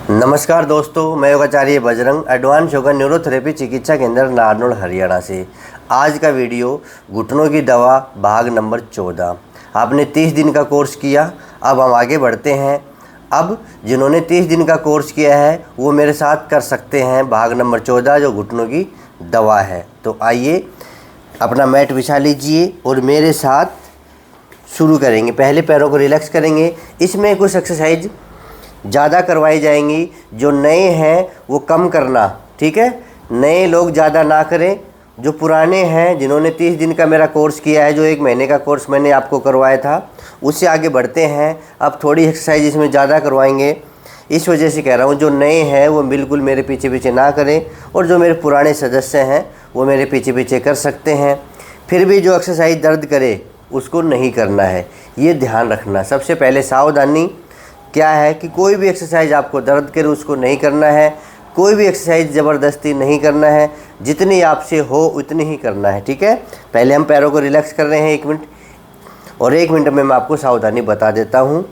नमस्कार दोस्तों, मैं योगाचार्य बजरंग एडवांस योगा न्यूरोथेरेपी चिकित्सा केंद्र नारनौल हरियाणा से। आज का वीडियो घुटनों की दवा भाग नंबर 14। आपने 30 दिन का कोर्स किया, अब हम आगे बढ़ते हैं। अब जिन्होंने 30 दिन का कोर्स किया है वो मेरे साथ कर सकते हैं भाग नंबर 14 जो घुटनों की दवा है। तो आइए अपना मैट बिछा लीजिए और मेरे साथ शुरू करेंगे। पहले पैरों को रिलैक्स करेंगे। इसमें कुछ एक्सरसाइज ज़्यादा करवाई जाएंगी, जो नए हैं वो कम करना, ठीक है। नए लोग ज़्यादा ना करें, जो पुराने हैं जिन्होंने 30 दिन का मेरा कोर्स किया है, जो 1 महीने का कोर्स मैंने आपको करवाया था, उससे आगे बढ़ते हैं। अब थोड़ी एक्सरसाइज इसमें ज़्यादा करवाएंगे, इस वजह से कह रहा हूँ जो नए हैं वो बिल्कुल मेरे पीछे पीछे ना करें, और जो मेरे पुराने सदस्य हैं वो मेरे पीछे पीछे कर सकते हैं। फिर भी जो एक्सरसाइज दर्द करे उसको नहीं करना है, ये ध्यान रखना। सबसे पहले सावधानी क्या है कि कोई भी एक्सरसाइज आपको दर्द करे उसको नहीं करना है, कोई भी एक्सरसाइज ज़बरदस्ती नहीं करना है, जितनी आपसे हो उतनी ही करना है, ठीक है। पहले हम पैरों को रिलैक्स कर रहे हैं 1 मिनट, और 1 मिनट में मैं आपको सावधानी बता देता हूँ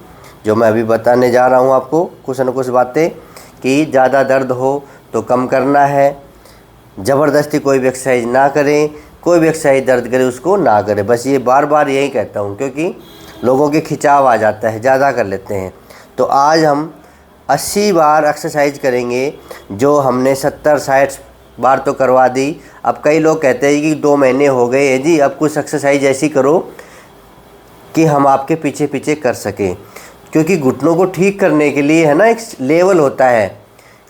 जो मैं अभी बताने जा रहा हूँ आपको। कुछ न कुछ बातें कि ज़्यादा दर्द हो तो कम करना है, ज़बरदस्ती कोई भी एक्सरसाइज ना करें, कोई भी एक्सरसाइज दर्द करे उसको ना करें। बस ये बार बार यही कहता हूँ, क्योंकि लोगों के खिंचाव आ जाता है, ज़्यादा कर लेते हैं। तो आज हम 80 बार एक्सरसाइज करेंगे, जो हमने 70-60 बार तो करवा दी। अब कई लोग कहते हैं कि 2 महीने हो गए हैं जी, अब कुछ एक्सरसाइज ऐसी करो कि हम आपके पीछे पीछे कर सकें। क्योंकि घुटनों को ठीक करने के लिए है ना, एक लेवल होता है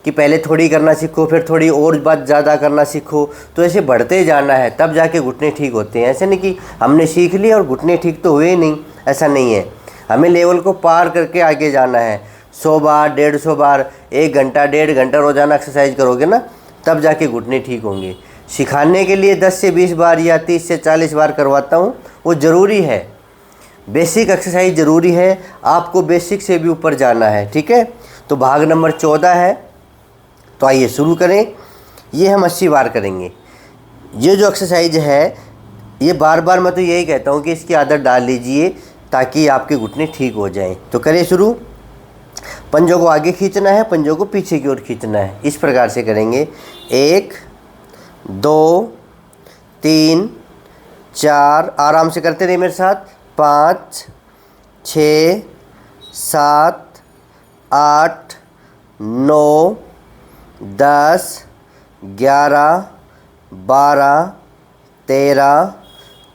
कि पहले थोड़ी करना सीखो, फिर थोड़ी और बात ज़्यादा करना सीखो, तो ऐसे बढ़ते जाना है, तब जाके घुटने ठीक होते हैं। ऐसे नहीं कि हमने सीख लिया और घुटने ठीक तो हुए नहीं, ऐसा नहीं है। हमें लेवल को पार करके आगे जाना है। 100 बार 150 बार 1 घंटा 1.5 घंटा रोज़ाना एक्सरसाइज करोगे ना, तब जाके घुटने ठीक होंगे। सिखाने के लिए 10 से 20 बार या 30 से 40 बार करवाता हूँ, वो ज़रूरी है। बेसिक एक्सरसाइज ज़रूरी है, आपको बेसिक से भी ऊपर जाना है, ठीक है। तो भाग नंबर 14 है, तो आइए शुरू करें। ये हम 80 बार करेंगे। ये जो एक्सरसाइज है ये बार बार मैं तो यही कहता हूँ कि इसकी आदत डाल लीजिए ताकि आपके घुटने ठीक हो जाएं। तो करें शुरू। पंजों को आगे खींचना है, पंजों को पीछे की ओर खींचना है। इस प्रकार से करेंगे। 1 2 3 4, आराम से करते रहिए मेरे साथ। 5 6 7 8 9 10 11 12 13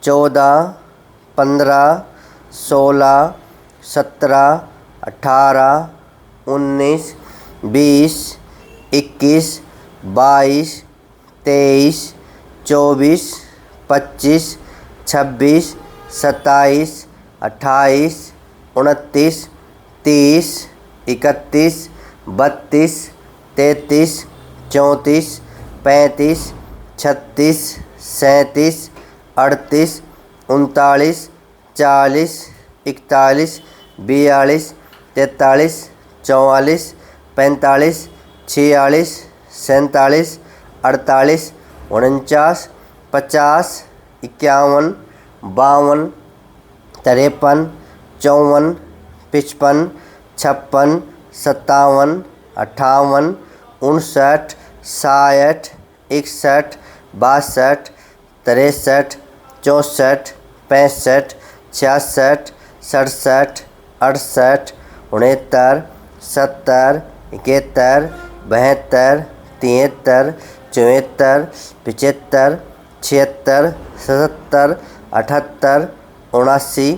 14 15 16 17 18 19 20 21 22 23 24 25 26 27 28 29 30 31 32 33 34 35 36 37 38 39 40 41 42 43 44 45 46 47 48 49 50 51 52 53 54 55 56 57 58 59 60 61 62 63 64 65 66 67 68 69 70 71 72 73 74 75 76 77 78 79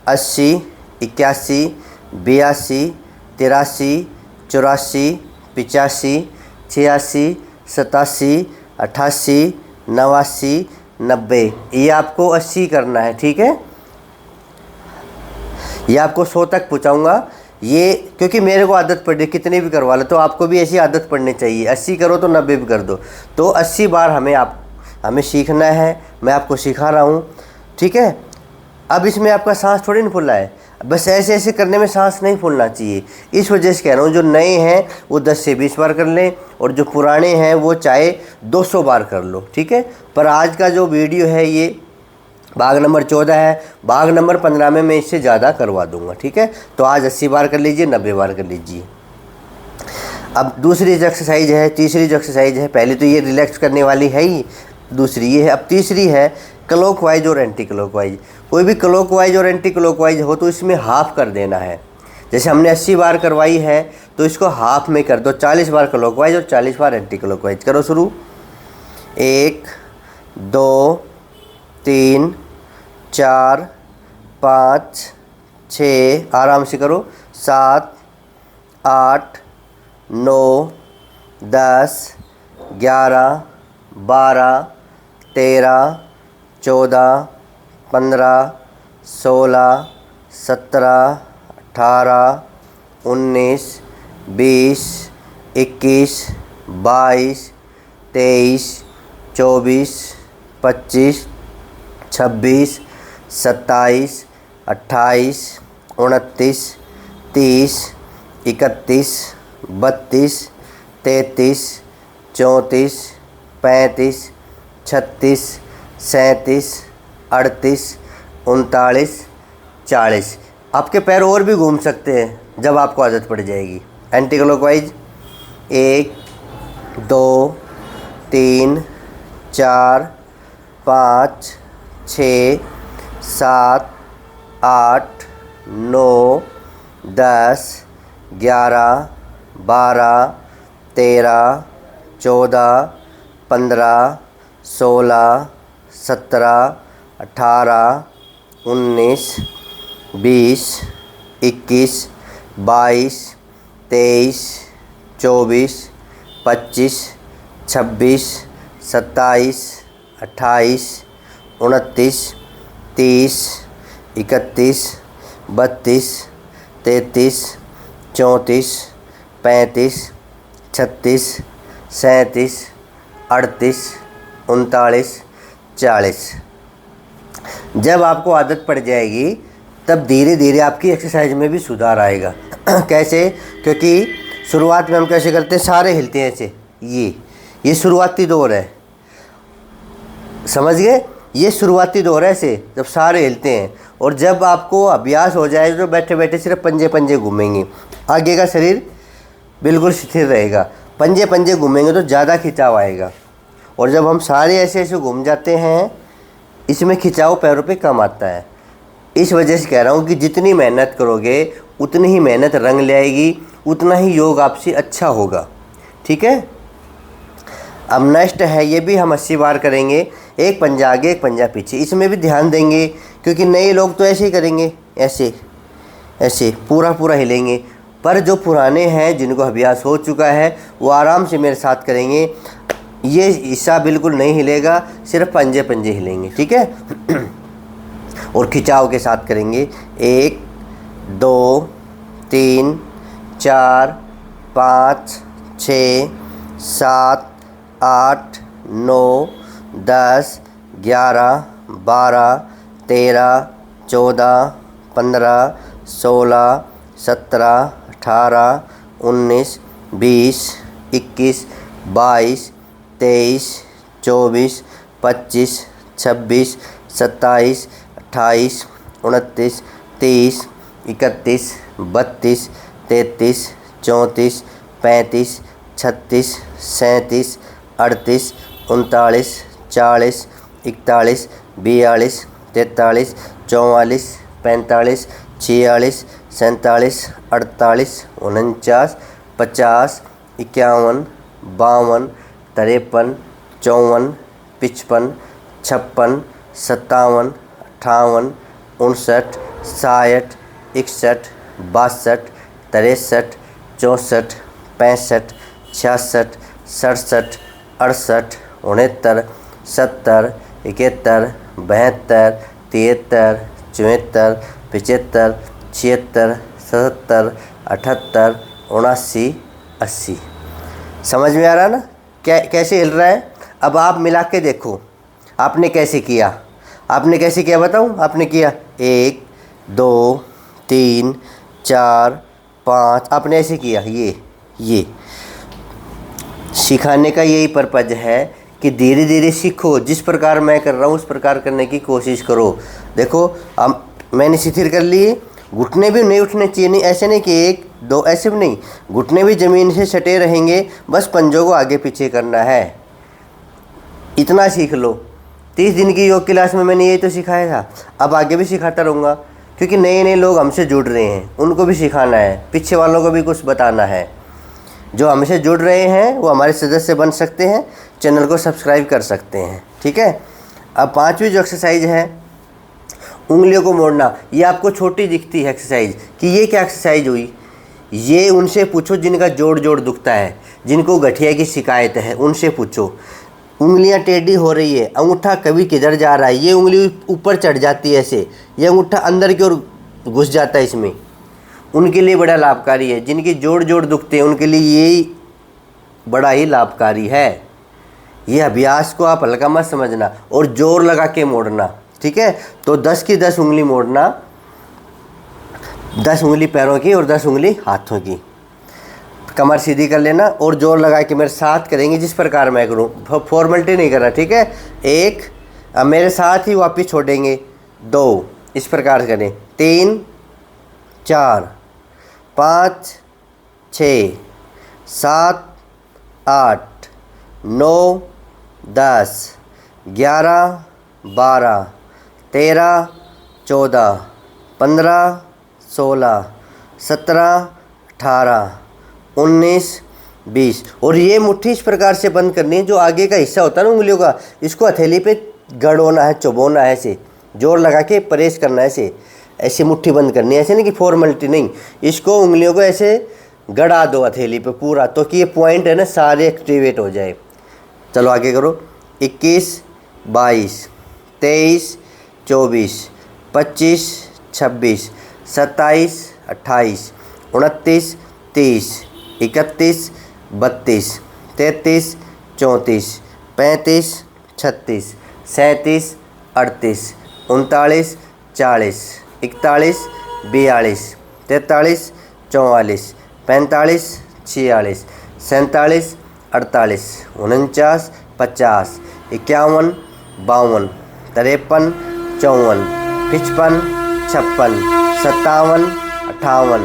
80 81 82 83 84 85 86 87 88 89 90। ये आपको 80 करना है, ठीक है। ये आपको 100 तक पहुँचाऊँगा ये, क्योंकि मेरे को आदत पड़ी, कितने भी करवा लो, तो आपको भी ऐसी आदत पड़नी चाहिए। 80 करो तो 90 भी कर दो। तो 80 बार हमें सीखना है, मैं आपको सिखा रहा हूँ, ठीक है। अब इसमें आपका सांस थोड़ी ना फूला है, बस ऐसे ऐसे करने में सांस नहीं फूलना चाहिए। इस वजह से कह रहा हूँ, जो नए हैं वो 10 से 20 बार कर लें, और जो पुराने हैं वो चाहे 200 बार कर लो, ठीक है। पर आज का जो वीडियो है ये भाग नंबर 14 है। भाग नंबर 15 में मैं इससे ज़्यादा करवा दूंगा, ठीक है। तो आज 80 बार कर लीजिए, 90 बार कर लीजिए। अब दूसरी जो एक्सरसाइज है, तीसरी जो एक्सरसाइज है, पहले तो ये रिलैक्स करने वाली है ही, दूसरी ये है। अब तीसरी है क्लॉकवाइज और एंटी क्लॉकवाइज। कोई भी क्लॉकवाइज और एंटी क्लॉकवाइज हो तो इसमें हाफ कर देना है। जैसे हमने 80 बार करवाई है तो इसको हाफ में कर दो, 40 बार क्लॉकवाइज और 40 बार एंटी क्लॉकवाइज। करो शुरू। 1 2 3 4 5 6, आराम से करो, 7 8 9 10 11 12 13 14 15 16 17 18 19 20 21 22 23 24 25 26 27 28 29 30 31 32 33 34 35 36 37 38 39 40। आपके पैर और भी घूम सकते हैं जब आपको आदत पड़ जाएगी। Anti clockwise 1 2 3 4 5 6 7 8 9 10 11 12 13 14 15 16 17 18 19 20 21 22 23 24 25 26 27 28 29 30 31 32 33 34 35 36 37 38 39 40। जब आपको आदत पड़ जाएगी तब धीरे धीरे आपकी एक्सरसाइज में भी सुधार आएगा। कैसे? क्योंकि शुरुआत में हम कैसे करते हैं, सारे हिलते हैं ऐसे, ये शुरुआती दौर है, समझ गए? ये शुरुआती दौर है ऐसे जब सारे हिलते हैं। और जब आपको अभ्यास हो जाए तो बैठे बैठे सिर्फ पंजे पंजे घूमेंगे, आगे का शरीर बिल्कुल स्थिर रहेगा। पंजे पंजे घूमेंगे तो ज़्यादा खिंचाव आएगा। और जब हम सारे ऐसे ऐसे घूम जाते हैं, इसमें खिंचाव पैरों पे कम आता है। इस वजह से कह रहा हूँ कि जितनी मेहनत करोगे उतनी ही मेहनत रंग ले आएगी, उतना ही योग आपसे अच्छा होगा। ठीक है। अब नेक्स्ट है, ये भी हम 80 बार करेंगे, एक पंजा आगे एक पंजा पीछे। इसमें भी ध्यान देंगे क्योंकि नए लोग तो ऐसे ही करेंगे, ऐसे ऐसे पूरा पूरा हिलेंगे। पर जो पुराने हैं, जिनको अभ्यास हो चुका है, वो आराम से मेरे साथ करेंगे। ये हिस्सा बिल्कुल नहीं हिलेगा, सिर्फ पंजे पंजे हिलेंगे। ठीक है। और खिंचाव के साथ करेंगे। 1 2 3 4 5 6 7 8 9 10 11 12 13 14 15 16 17 18 19 20 21 22 23 24 25 26 27 28 29 30 31 32 33 34 35 36 37 38 39 40 41 42 43 44 45 46 47 48 49 50 51 52 53 54 55 56 57 58 59 60 61 62 63 64 65 66 67 68 69 70 71 72 73 74 75 76 77 78 79 80। समझ में आ रहा ना कैसे हिल रहा है? अब आप मिला के देखो, आपने कैसे किया, आपने कैसे किया बताऊं? आपने किया 1 2 3 4 5, आपने ऐसे किया। ये सिखाने का यही पर्पज है कि धीरे धीरे सीखो। जिस प्रकार मैं कर रहा हूँ उस प्रकार करने की कोशिश करो। देखो अब मैंने स्थिर कर लिए, घुटने भी नहीं उठने चाहिए, नहीं ऐसे नहीं कि 1 2 ऐसे भी नहीं, घुटने भी ज़मीन से सटे रहेंगे, बस पंजों को आगे पीछे करना है। इतना सीख लो। 30 दिन की योग क्लास में मैंने यही तो सिखाया था, अब आगे भी सिखाता रहूँगा, क्योंकि नए नए लोग हमसे जुड़ रहे हैं, उनको भी सिखाना है, पीछे वालों को भी कुछ बताना है। जो हमसे जुड़ रहे हैं वो हमारे सदस्य बन सकते हैं, चैनल को सब्सक्राइब कर सकते हैं, ठीक है। अब 5वीं जो एक्सरसाइज है, उंगलियों को मोड़ना। ये आपको छोटी दिखती है एक्सरसाइज कि ये क्या एक्सरसाइज हुई, ये उनसे पूछो जिनका जोड़ जोड़ दुखता है, जिनको गठिया की शिकायत है, उनसे पूछो। उंगलियां टेढ़ी हो रही है, अंगूठा कभी किधर जा रहा है, ये उंगली ऊपर चढ़ जाती है ऐसे, ये अंगूठा अंदर की ओर घुस जाता है इसमें, उनके लिए बड़ा लाभकारी है। जिनकी जोड़ जोड़ दुखते हैं उनके लिए ये बड़ा ही लाभकारी है। ये अभ्यास को आप हल्का मत समझना और जोर लगा के मोड़ना, ठीक है। तो 10 की 10 उंगली मोड़ना, 10 उंगली पैरों की और 10 उंगली हाथों की। कमर सीधी कर लेना और जोर लगा के मेरे साथ करेंगे जिस प्रकार मैं करूँ, फॉर्मेलिटी नहीं करना, ठीक है। 1, अब मेरे साथ ही वापिस छोड़ेंगे, 2, इस प्रकार करें, 3, 4, 5, 6, 7, 8, 9, 10, 11, 12, 13, 14, 15, 16, 17, 18, 19, 20। और ये मुट्ठी इस प्रकार से बंद करनी है, जो आगे का हिस्सा होता है ना उंगलियों का, इसको हथेली पे गड़ोना है, चुभोना है, ऐसे जोर लगा के प्रेस करना है, ऐसे ऐसे मुट्ठी बंद करनी है, ऐसे नहीं कि फॉर्मेलिटी नहीं, इसको उंगलियों को ऐसे गड़ा दो हथेली पे पूरा, तो कि ये पॉइंट है ना सारे एक्टिवेट हो जाए। चलो आगे करो। 21, 22, 23, 24, 25, 26, 27, 28, 29, 30, 31, 32, 33, 34, 35, 36, 37, 38, 39, 40, 41, 42, 43, 44, 45, 46, 47, 48, 49, 50, 51, 52, 53, 54, 55, 56, 57, 58,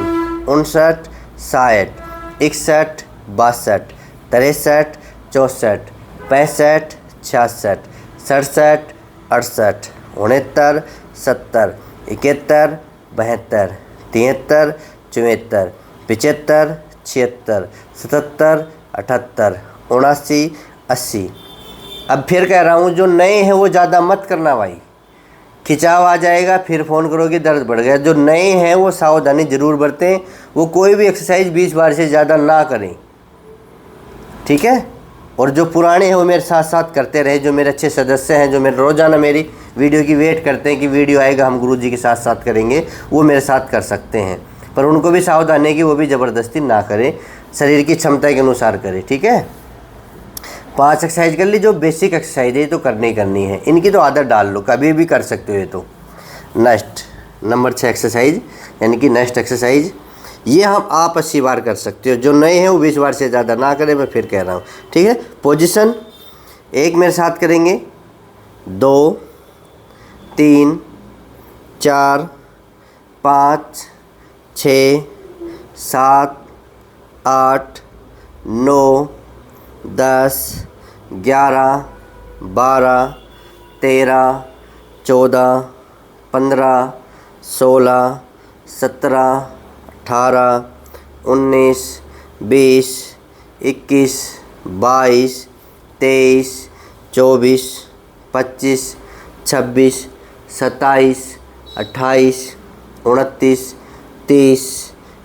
59, 60, 61, 62, 63, 64, 65, 66, 67, 68, 69, 70, 71, 72, 73, 74, 75, 76, 77, 78, 79, 80। अब फिर कह रहा हूँ, जो नए हैं वो ज़्यादा मत करना भाई, खिंचाव आ जाएगा, फिर फ़ोन करोगे दर्द बढ़ गया। जो नए हैं वो सावधानी ज़रूर बरतें, वो कोई भी एक्सरसाइज 20 बार से ज़्यादा ना करें, ठीक है। और जो पुराने हैं वो मेरे साथ साथ करते रहे, जो मेरे अच्छे सदस्य हैं, जो मेरे रोज़ाना मेरी वीडियो की वेट करते हैं कि वीडियो आएगा हम गुरुजी के साथ साथ करेंगे, वो मेरे साथ कर सकते हैं। पर उनको भी सावधानी है कि वो भी ज़बरदस्ती ना करें, शरीर की क्षमता के अनुसार करें, ठीक है। 5 एक्सरसाइज कर ली, जो बेसिक एक्सरसाइज है तो करनी करनी है, इनकी तो आदत डाल लो, कभी भी कर सकते हो ये तो। नेक्स्ट नंबर 6 एक्सरसाइज, यानी कि नेक्स्ट एक्सरसाइज, ये हम आप 80 बार कर सकते हो। जो नए हैं वो 20 बार से ज़्यादा ना करें, मैं फिर कह रहा हूँ, ठीक है। पोजीशन 1 मेरे साथ करेंगे, 2, 3, 4, 5, 6, 7, 8, 9, 10, 11, 12, 13, 14, 15, 16, 17, 18, 19, 20, 21, 22, 23, 24, 25, 26, 27, 28, 29, 30,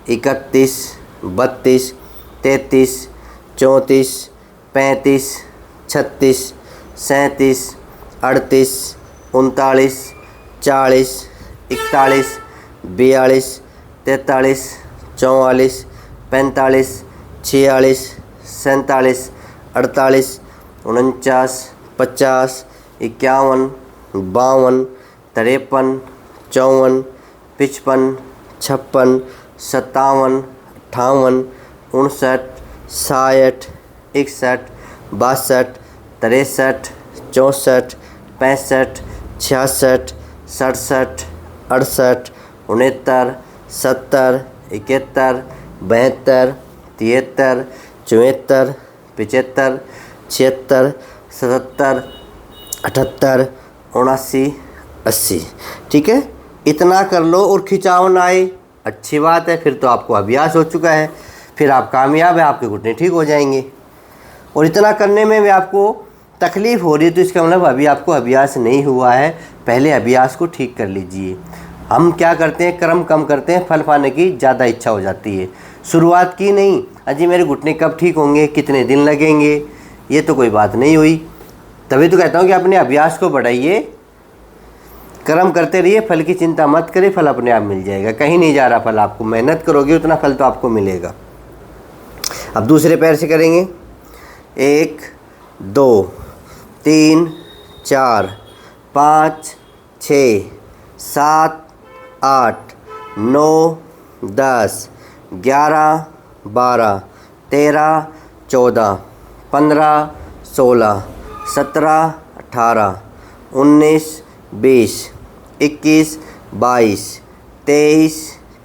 31, 32, 33, 34, 35, 36, 37, 38, 39, 40, 41, 42, 43, 44, 45, 46, 47, 48, 49, 50, 51, 52, 53, 54, 55, 56, 57, 58, 59, 60, 61, 62, 63, 64, 65, 66, 67, 68, 69, 70, 71, 72, 73, 74, 75, 76, 77, 78, 79, 80। ठीक है, इतना कर लो और खिंचाव ना आए, अच्छी बात है, फिर तो आपको अभ्यास हो चुका है, फिर आप कामयाब है, आपके घुटने ठीक हो जाएंगे। और इतना करने में भी आपको तकलीफ़ हो रही है तो इसका मतलब अभी आपको अभ्यास नहीं हुआ है, पहले अभ्यास को ठीक कर लीजिए। हम क्या करते हैं, क्रम कम करते हैं, फल पाने की ज़्यादा इच्छा हो जाती है। शुरुआत की नहीं, अजी मेरे घुटने कब ठीक होंगे, कितने दिन लगेंगे, ये तो कोई बात नहीं हुई। तभी तो कहता हूँ कि अपने अभ्यास को बढ़ाइए, कर्म करते रहिए, फल की चिंता मत करिए, फल अपने आप मिल जाएगा, कहीं नहीं जा रहा फल आपको, मेहनत करोगे उतना फल तो आपको मिलेगा। अब दूसरे पैर से करेंगे, 1, 2, 3, 4, 5, 6, 7, 8, 9, 10, 11, 12, 13, 14, 15, 16, 17, 18, 19, 20, 21, 22, 23,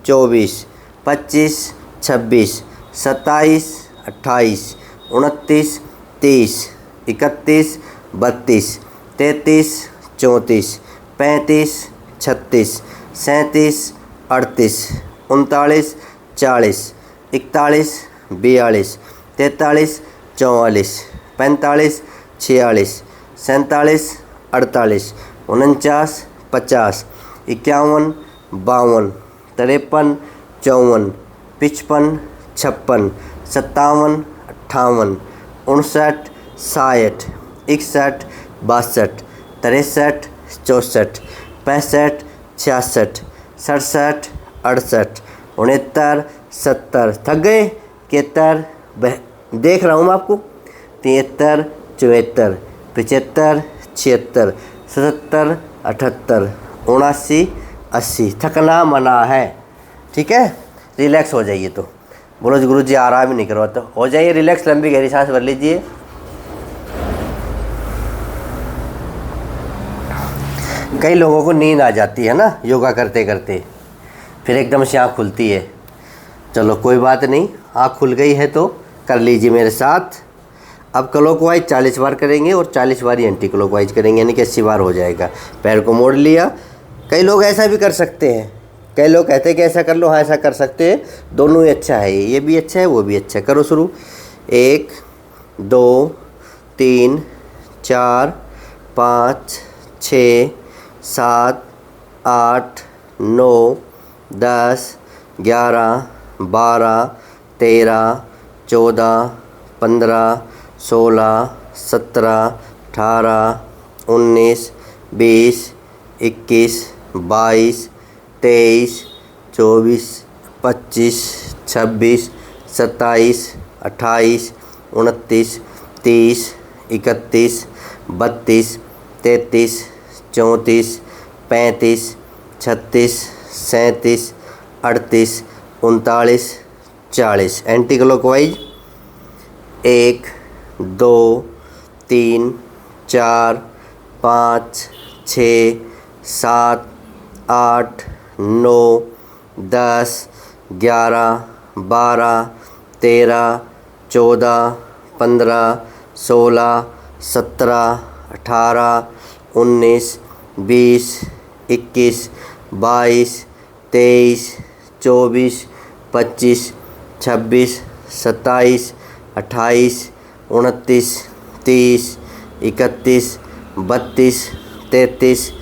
24, 25, 26, 27, 28, 29, 30, 31, 32, 33, 34, 35, 36, 37, 38, 39, 40, 41, 42, 43, 44, 45, 46, 47, 48, 49, 50, 51, 52, 53, 54, 55, 56, 57, 58, 59, 60, 61, 62, 63, 64, 65, 66, 67, 68, 69, 70, थक गए, 71, देख रहा हूँ मैं आपको, 73, 74, 75, 76, 77, 78, 79, 80। थकना मना है, ठीक है, रिलैक्स हो जाइए। तो बोलो गुरु जी आराम ही नहीं करवाते, हो जाइए रिलैक्स, लंबी गहरी सांस भर लीजिए। कई लोगों को नींद आ जाती है ना योगा करते करते, फिर एकदम से आँख खुलती है। चलो कोई बात नहीं, आँख खुल गई है तो कर लीजिए मेरे साथ। अब क्लॉकवाइज 40 बार करेंगे और 40 बार ही एंटी क्लॉकवाइज करेंगे, यानी कि 80 बार हो जाएगा। पैर को मोड़ लिया। कई लोग ऐसा भी कर सकते हैं, कई लोग कहते हैं कि ऐसा कर लो, हाँ ऐसा कर सकते हैं, दोनों ही अच्छा है, ये भी अच्छा है वो भी अच्छा है। करो शुरू, 1, 2, 3, 4, 5, 6, 7, 8, 9, 10, 11, 12, 13, 14, 15, 16, 17, 18, 19, 20, 21, 22, 23, 24, 25, 26, 27, 28, 29, 30, 31, 32, 33, 34, 35, 36, 37, 38, 39, 40। Anti clockwise 1, 2, 3, 4, 5, 6, 7, 8, 9, 10, 11, 12, 13, 14, 15, 16, 17, 18, 19, 20, 21, 22, 23, 24, 25, 26, 27, 28, 29, 30, 31, 32, 33,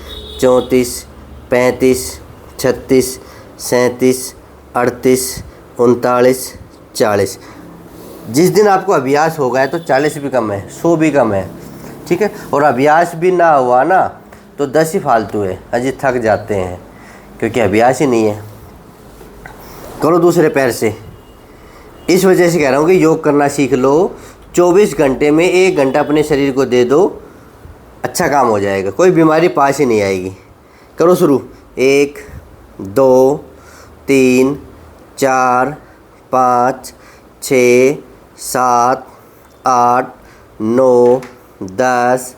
34, 35, 36, 37, 38, 39, 40। जिस दिन आपको अभ्यास हो गया तो 40 भी कम है, 100 भी कम है, ठीक है। और अभ्यास भी ना हुआ ना तो 10 ही फालतू है, अजी थक जाते हैं क्योंकि अभ्यास ही नहीं है। करो दूसरे पैर से। इस वजह से कह रहा हूँ कि योग करना सीख लो, 24 घंटे में 1 घंटा अपने शरीर को दे दो, अच्छा काम हो जाएगा, कोई बीमारी पास ही नहीं आएगी। करो शुरू, 1, 2, 3, 4, 5, 6, 7, 8, 9, 10,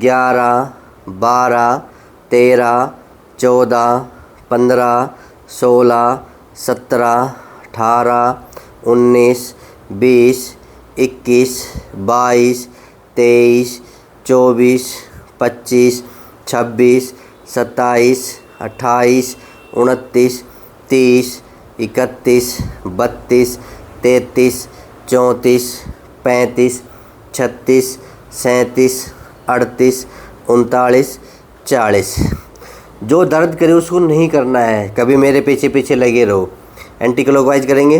11, 12, 13, 14, 15, 16, 17, 18, 19, 20, 21, 22, 23, 24, 25, 26, 27, 28, 29, 30, 31, 32, 33, 34, 35, 36, 37, 38, 39, 40। जो दर्द करे उसको नहीं करना है, कभी मेरे पीछे पीछे लगे रहो। एंटी क्लॉकवाइज करेंगे।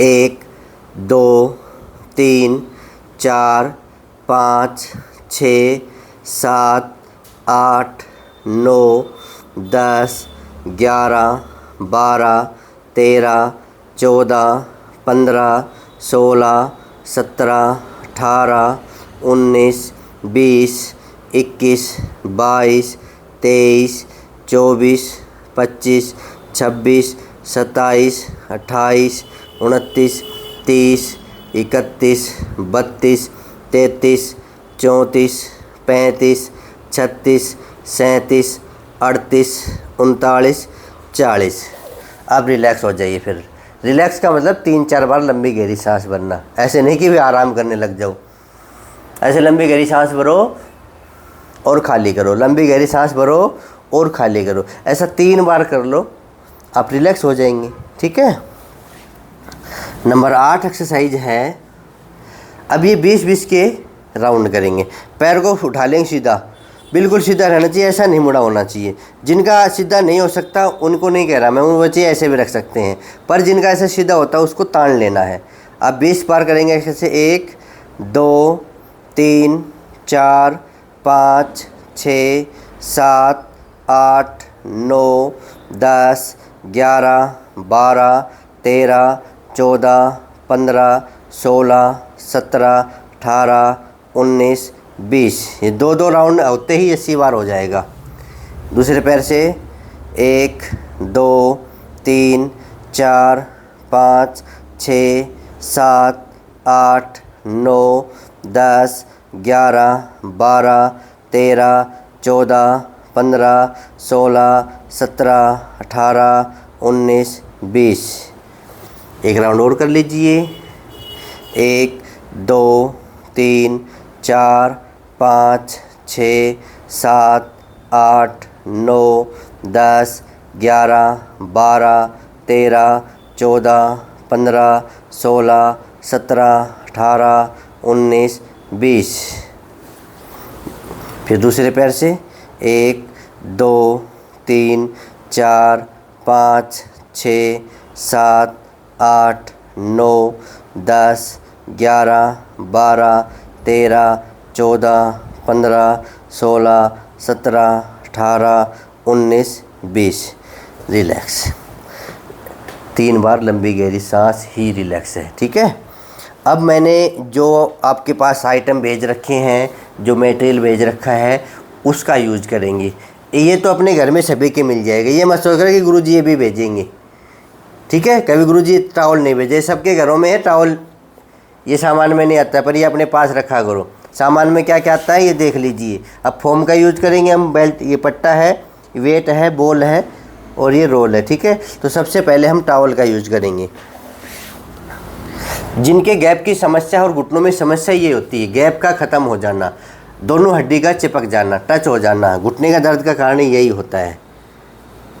1, 2, 3, 4, 5, 6, 7, 8, 9, 10, 11, 12, 13, 14, 15, 16, 17, 18, 19, 20, 21, 22, 23, 24, 25, 26, 27, 28, 29, 30, 31, 32, 33, 34, 35, 36, 37, 38, 39, 40। अब रिलैक्स हो जाइए। फिर रिलैक्स का मतलब 3-4 बार लंबी गहरी सांस भरना। ऐसे नहीं कि भी आराम करने लग जाओ, ऐसे लंबी गहरी सांस भरो और खाली करो, लंबी गहरी सांस भरो और खाली करो। ऐसा 3 बार कर लो, आप रिलैक्स हो जाएंगे। ठीक है। नंबर 8 एक्सरसाइज है, अब ये 20-20 के राउंड करेंगे। पैर को उठा लेंगे सीधा, बिल्कुल सीधा रहना चाहिए, ऐसा नहीं मुड़ा होना चाहिए। जिनका सीधा नहीं हो सकता उनको नहीं कह रहा मैं, उन बच्चे ऐसे भी रख सकते हैं, पर जिनका ऐसा सीधा होता है उसको तान लेना है। अब 20 बार करेंगे ऐसे। 1, 2, 3, 4, 5, 6, 7, 8, 9, 10, 11, 12, 13, 14, 15, 16, 17, 18, 19, 20। ये 2-2 राउंड होते ही 80 बार हो जाएगा। दूसरे पैर से 1, 2, 3, 4, 5, 6, 7, 8, 9, 10, 11, 12, 13, 14, 15, 16, 17, 18, 19, 20। एक राउंड और कर लीजिए। 1, 2, 3, 4, 5, 6, 7, 8, 9, 10, 11, 12, 13, 14, 15, 16, 17, 18, 19, 20। फिर दूसरे पैर से 1, 2, 3, 4, 5, 6, 7, 8, 9, 10, 11, 12, 13, 14, 15, 16, 17, 18, 19, 20। रिलैक्स। 3 बार लंबी गहरी सांस ही रिलैक्स है। ठीक है। अब मैंने जो आपके पास आइटम भेज रखे हैं, जो मटेरियल भेज रखा है, उसका यूज करेंगे। ये तो अपने घर में सभी के मिल जाएगा, ये मत सोच कर कि गुरुजी ये भी भेजेंगे। ठीक है। कभी गुरुजी टॉवल नहीं भेजे, सबके घरों में है टॉवल। ये सामान में नहीं आता है, पर ये अपने पास रखा करो। सामान में क्या क्या आता है ये देख लीजिए। अब फोम का यूज करेंगे हम। बेल्ट, ये पट्टा है, वेट है, बॉल है और ये रोल है। ठीक है। तो सबसे पहले हम टॉवल का यूज करेंगे। जिनके गैप की समस्या और घुटनों में समस्या ये होती है, गैप का ख़त्म हो जाना, दोनों हड्डी का चिपक जाना, टच हो जाना, घुटने का दर्द का कारण यही होता है।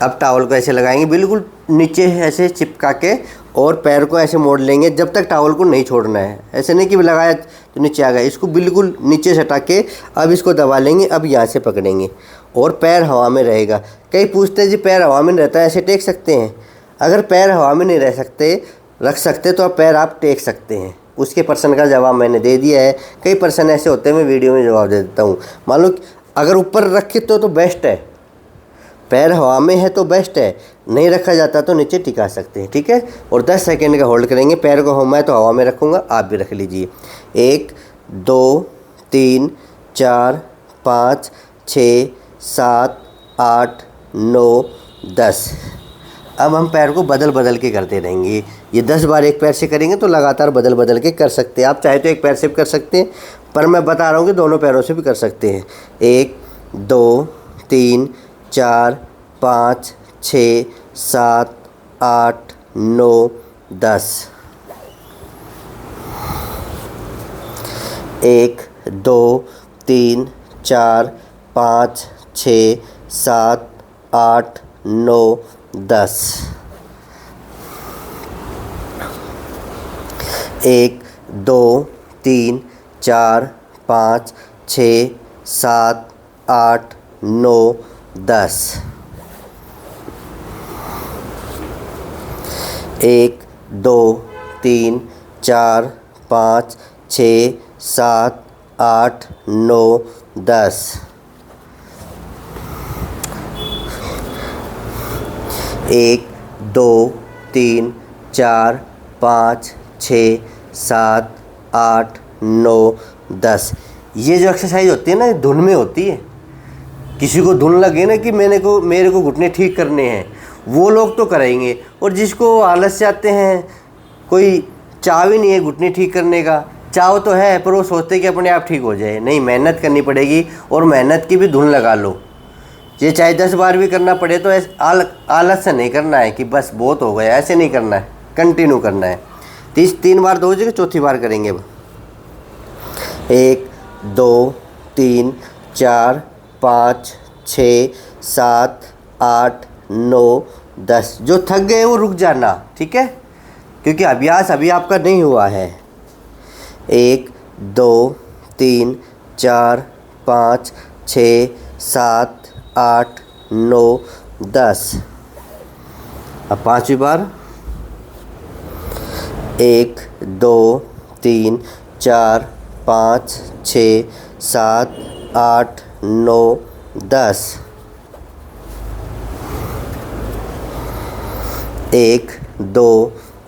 अब टॉवल को ऐसे लगाएंगे, बिल्कुल नीचे ऐसे चिपका के, और पैर को ऐसे मोड़ लेंगे जब तक टॉवल को नहीं छोड़ना है। ऐसे नहीं कि लगाया तो नीचे आ गया, इसको बिल्कुल नीचे से हटा के अब इसको दबा लेंगे। अब यहाँ से पकड़ेंगे और पैर हवा में रहेगा। कई पूछते हैं जी पैर हवा में रहता है, ऐसे टेक सकते हैं? अगर पैर हवा में नहीं रख सकते तो आप पैर टेक सकते हैं। उसके पर्सन का जवाब मैंने दे दिया है। कई पर्सन ऐसे होते हैं, मैं वीडियो में जवाब दे देता हूँ। मान लो अगर ऊपर रखे तो बेस्ट है, पैर हवा में है तो बेस्ट है, नहीं रखा जाता तो नीचे टिका सकते हैं। ठीक है। और 10 सेकेंड का होल्ड करेंगे। पैर को मैं तो हवा में रखूँगा, आप भी रख लीजिए। 1, 2, 3, 4, 5, 6, 7, 8, 9, 10। अब हम पैर को बदल बदल के करते रहेंगे। ये 10 बार एक पैर से करेंगे तो लगातार बदल बदल के कर सकते हैं। आप चाहे तो एक पैर से भी कर सकते हैं, पर मैं बता रहा हूँ कि दोनों पैरों से भी कर सकते हैं। 1, 2, 3, 4, 5, 6, 7, 8, 9, 10। 1 2 3 4 5 6 7 8 9 10। 1 2 3 4 5 6 7 8 9 10। 1 2 3 4 5 6 7 8 9 10। 1 2 3 4 5 6 7 8 9 10। ये जो एक्सरसाइज होती है ना, धुन में होती है। किसी को धुन लगे ना कि मेरे को घुटने ठीक करने हैं, वो लोग तो करेंगे। और जिसको आलस से आते हैं, कोई चाव ही नहीं है घुटने ठीक करने का, चाव तो है पर वो सोचते कि अपने आप ठीक हो जाए। नहीं, मेहनत करनी पड़ेगी, और मेहनत की भी धुन लगा लो। ये चाहे 10 बार भी करना पड़े तो आलस से नहीं करना है कि बस बहुत हो गया, ऐसे नहीं करना है, कंटिन्यू करना है। 3 बार तो हो जाएगा, चौथी बार करेंगे अब। 1 2 3 4 5 6 7 8 9 10। जो थक गए वो रुक जाना, ठीक है, क्योंकि अभ्यास अभी आपका नहीं हुआ है। 1 2 3 4 5 6 7 8 9 10। अब 5वीं बार। 1 2 3 4 5 6 7 8 9 10। 1 2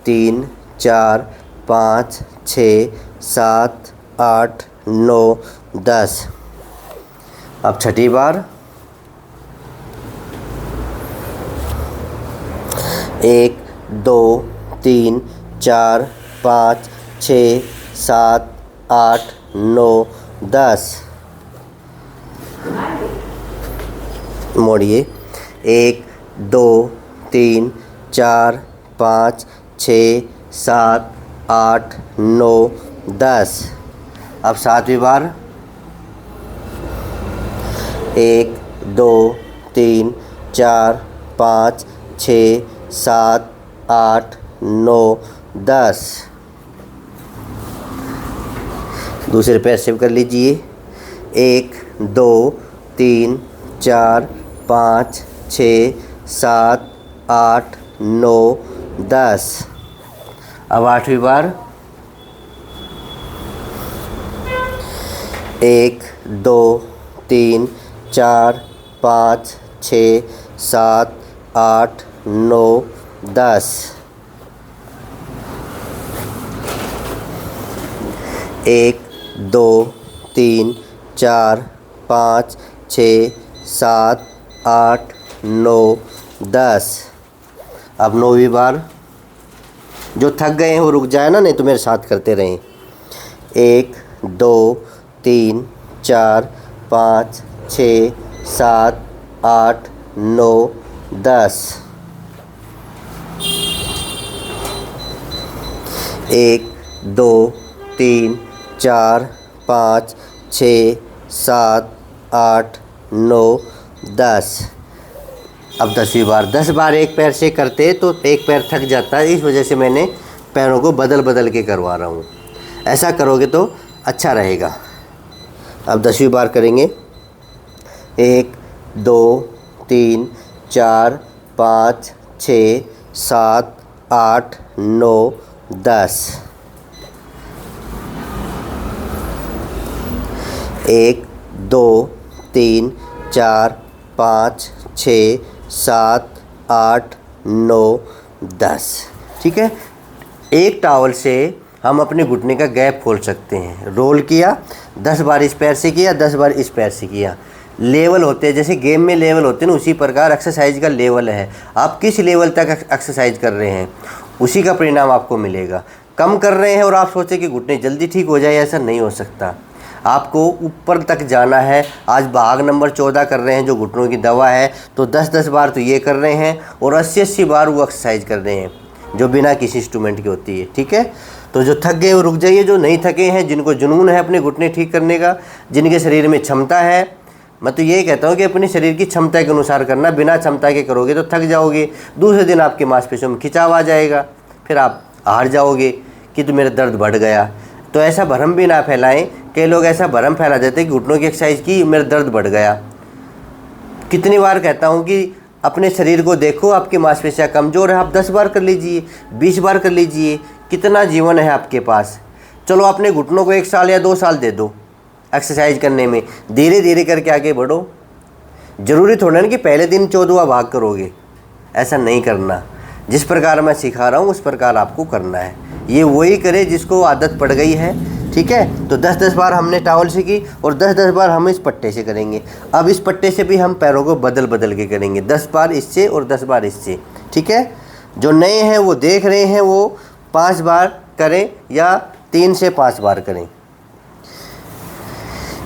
3 4 5 6 7 8 9 10। अब 6ठी बार। 1 2 3 4 5 6 7 8 9 10। मोड़िए। 1 2 3 4 5 6 7 8 9 10। अब 7वीं बार। 1 2 3 4 5 6 7 8 9 10। दूसरे पैर सेव कर लीजिए। 1 2 3 4 5 6 7 8 9 10। अब 8वीं बार। 1 2 3 4 5 6 7 8 9 10। 1 2 3 4 5 6 7 8 9 10। अब 9वीं बार। जो थक गए हैं वो रुक जाए ना, नहीं तो मेरे साथ करते रहें। 1 2 3 4 5 6 7 8 9 10। 1 2 3 4 5 6 7 8 9 10। अब 10वीं बार। 10 बार एक पैर से करते तो एक पैर थक जाता है, इस वजह से मैंने पैरों को बदल बदल के करवा रहा हूँ। ऐसा करोगे तो अच्छा रहेगा। अब 10वीं बार करेंगे। 1 2 3 4 5 6 7 8 9 10। 1 2 3 4 5 6 7 8 9 10। ठीक है, एक टॉवल से हम अपने घुटने का गैप खोल सकते हैं। रोल किया, 10 बार इस पैर से किया, 10 बार इस पैर से किया। लेवल होते हैं, जैसे गेम में लेवल होते हैं ना, उसी प्रकार एक्सरसाइज का लेवल है। आप किस लेवल तक एक्सरसाइज कर रहे हैं उसी का परिणाम आपको मिलेगा। कम कर रहे हैं और आप सोचें कि घुटने जल्दी ठीक हो जाए, ऐसा नहीं हो सकता। आपको ऊपर तक जाना है। आज भाग नंबर 14 कर रहे हैं जो घुटनों की दवा है, तो 10-10 बार तो ये कर रहे हैं और 80-80 बार वो एक्सरसाइज कर रहे हैं। जो बिना किसी इंस्ट्रूमेंट की होती है। ठीक है, तो जो थक गए वो रुक जाइए, जो नहीं थके हैं, जिनको जुनून है अपने घुटने ठीक करने का, जिनके शरीर में क्षमता है, मैं तो यही कहता हूँ कि अपने शरीर की क्षमता के अनुसार करना। बिना क्षमता के करोगे तो थक जाओगे, दूसरे दिन आपके मांसपेशियों में खिंचाव आ जाएगा, फिर आप हार जाओगे कि तो मेरा दर्द बढ़ गया। तो ऐसा भ्रम भी ना फैलाएं। कई लोग ऐसा भ्रम फैला देते हैं कि घुटनों की एक्सरसाइज की मेरा दर्द बढ़ गया। कितनी बार कहता हूँ कि अपने शरीर को देखो, आपकी मांसपेशियाँ कमज़ोर है, आप 10 बार कर लीजिए, 20 बार कर लीजिए, कितना जीवन है आपके पास। चलो अपने घुटनों को 1 साल या 2 साल दे दो एक्सरसाइज करने में, धीरे धीरे करके आगे बढ़ो। ज़रूरी थोड़ा ना कि पहले दिन 14वां भाग करोगे, ऐसा नहीं करना। जिस प्रकार मैं सिखा रहा हूँ उस प्रकार आपको करना है। ये वही करे जिसको आदत पड़ गई है। ठीक है, तो 10-10 बार हमने टॉवल से की और 10-10 बार हम इस पट्टे से करेंगे। अब इस पट्टे से भी हम पैरों को बदल बदल के करेंगे, 10 बार इससे और 10 बार इससे। ठीक है, जो नए हैं वो देख रहे हैं, वो 5 बार करें या 3 से 5 बार करें।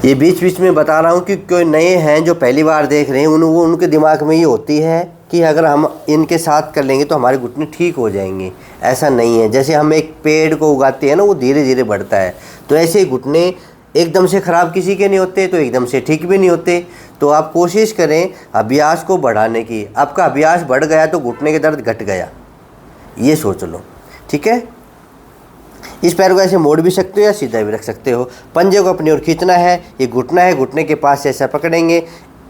ये बीच बीच में बता रहा हूँ कि कोई नए हैं जो पहली बार देख रहे हैं, उनके दिमाग में ये होती है कि अगर हम इनके साथ कर लेंगे तो हमारे घुटने ठीक हो जाएंगे। ऐसा नहीं है। जैसे हम एक पेड़ को उगाते हैं ना, वो धीरे धीरे बढ़ता है, तो ऐसे ही घुटने एकदम से ख़राब किसी के नहीं होते, तो एकदम से ठीक भी नहीं होते। तो आप कोशिश करें अभ्यास को बढ़ाने की। आपका अभ्यास बढ़ गया तो घुटने के दर्द घट गया, ये सोच लो। ठीक है, इस पैर को ऐसे मोड़ भी सकते हो या सीधा भी रख सकते हो। पंजे को अपनी ओर खींचना है, ये घुटना है, घुटने के पास से ऐसा पकड़ेंगे,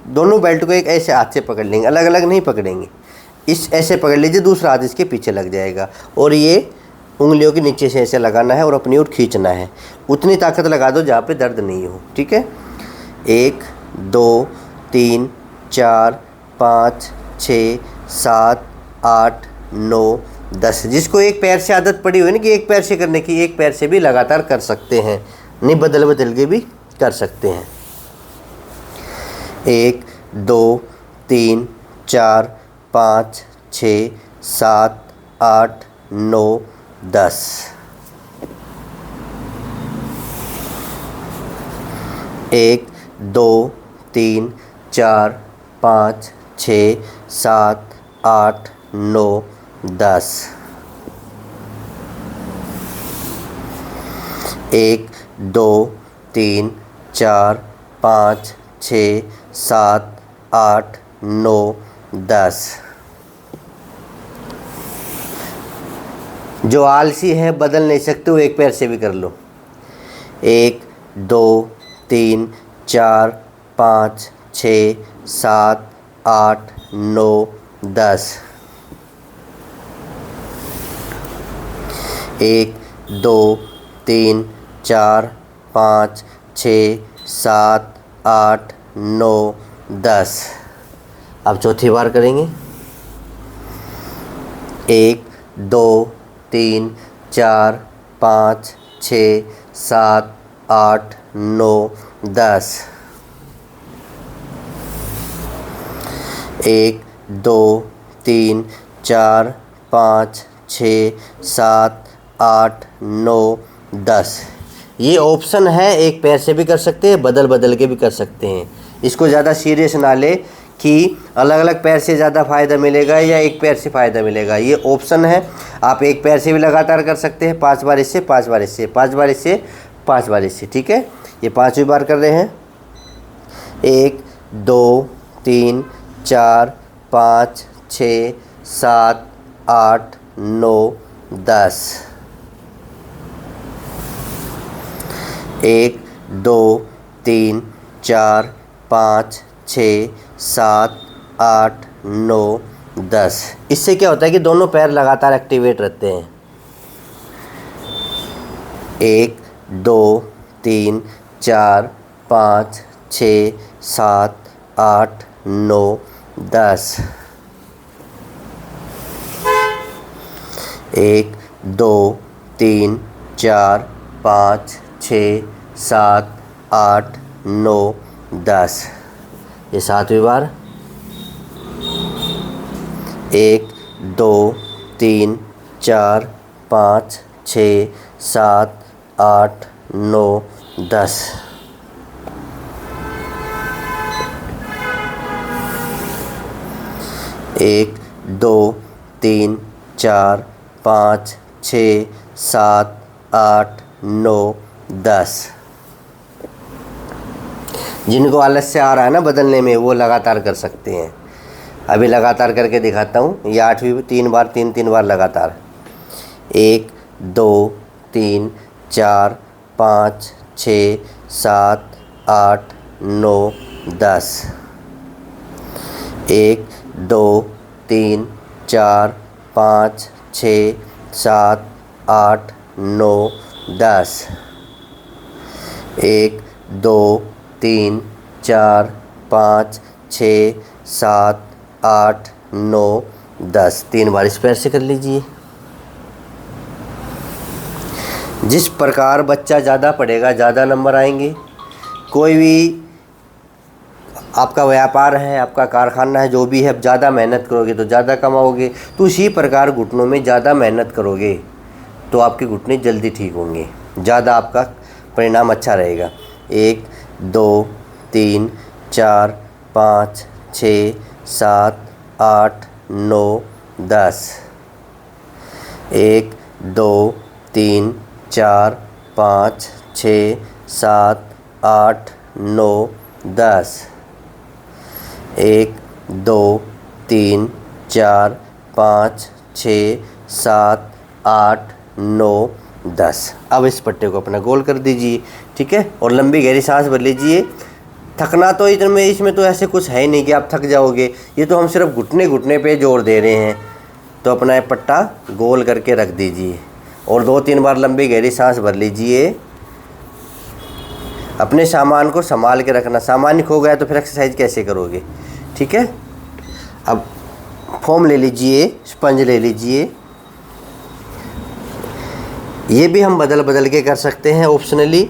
दोनों बेल्ट को एक ऐसे हाथ से पकड़ लेंगे, अलग अलग नहीं पकड़ेंगे। इस ऐसे पकड़ लीजिए, दूसरा हाथ इसके पीछे लग जाएगा और ये उंगलियों के नीचे से ऐसे लगाना है और अपनी ओर खींचना है। उतनी ताकत लगा दो जहाँ पे दर्द नहीं हो। ठीक है, 1 2 3 4 5 6 7 8 9 10। जिसको एक पैर से आदत पड़ी हुई ना कि एक पैर से करने की, एक पैर से भी लगातार कर सकते हैं, नहीं बदल बदल के भी कर सकते हैं। 1 2 3 4 5 6 7 8 9 10। एक 2 3 4 5 6 7 8 9 10। 1 2 3 4 5 6 7 8 9 10। जो आलसी है बदल नहीं सकते, वो एक पैर से भी कर लो। 1 2 3 4 5 6 7 8 9 10। 1 2 3 4 5 6 7 8 9 10। अब चौथी बार करेंगे। 1 2 3 4 5 6 7 8 9 10। 1 2 3 4 5 6 7 8 9 10। ये ऑप्शन है, एक पैर से भी कर सकते हैं, बदल बदल के भी कर सकते हैं। इसको ज़्यादा सीरियस ना ले कि अलग अलग पैर से ज़्यादा फ़ायदा मिलेगा या एक पैर से फ़ायदा मिलेगा। ये ऑप्शन है, आप एक पैर से भी लगातार कर सकते हैं, 5 बार इससे, 5 बार इससे, 5 बार इससे, 5 बार इससे। ठीक है, ये 5वीं बार कर रहे हैं। 1 2 3 4 5 6 7 8 9 10। 1 2 3 4 5 6 7 8 9 10। इससे क्या होता है कि दोनों पैर लगातार एक्टिवेट रहते हैं। 1 2 3 4 5 6 7 8 9 10। 1 2 3 4 5 6 7 8 9 10। ये 7वीं बार। 1 2 3 4 5 6 7 8 9 10। 1 2 3 4 5 6 7 8 9 10। जिनको आलस्य आ रहा है ना बदलने में, वो लगातार कर सकते हैं। अभी लगातार करके दिखाता हूँ। ये 8वीं 3 बार लगातार। 1 2 3 4 5 6 7 8 9 10। 1 2 3 4 5 6 7 8 9 10। 1 2 3 4 5 6 7 8 9 10। 3 बार इस पैर से कर लीजिए। जिस प्रकार बच्चा ज़्यादा पढ़ेगा ज़्यादा नंबर आएंगे। कोई भी आपका व्यापार है, आपका कारखाना है, जो भी है, ज़्यादा मेहनत करोगे तो ज़्यादा कमाओगे। तो उसी प्रकार घुटनों में ज़्यादा मेहनत करोगे तो आपके घुटने जल्दी ठीक होंगे, ज़्यादा आपका परिणाम अच्छा रहेगा। 1 2 3 4 5 6 7 8 9 10। 1 2 3 4 5 6 7 8 9 10। 1 2 3 4 5 6 7 8 9 10। अब इस पट्टे को अपना गोल कर दीजिए, ठीक है। और लंबी गहरी सांस भर लीजिए। थकना तो इसमें तो ऐसे कुछ है ही नहीं कि आप थक जाओगे। ये तो हम सिर्फ घुटने घुटने पे जोर दे रहे हैं। तो अपना ये पट्टा गोल करके रख दीजिए और 2-3 बार लंबी गहरी सांस भर लीजिए। अपने सामान को संभाल के रखना। सामान ही खो गया तो फिर एक्सरसाइज कैसे करोगे, ठीक है। अब फोम ले लीजिए, स्पंज ले लीजिए। ये भी हम बदल बदल के कर सकते हैं ऑप्शनली।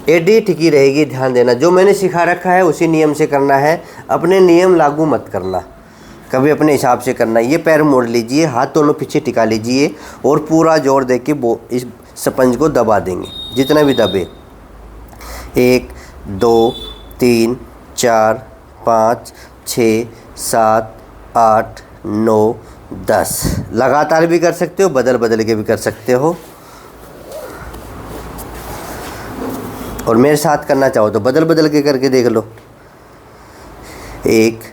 एडी टिकी रहेगी, ध्यान देना। जो मैंने सिखा रखा है उसी नियम से करना है। अपने नियम लागू मत करना, कभी अपने हिसाब से करना। ये पैर मोड़ लीजिए, हाथ दोनों पीछे टिका लीजिए और पूरा जोर दे के इस स्पंज को दबा देंगे, जितना भी दबे। 1 2 3 4 5 6 7 8 9 10। लगातार भी कर सकते हो, बदल बदल के भी कर सकते हो। और मेरे साथ करना चाहो तो बदल बदल के करके देख लो। 1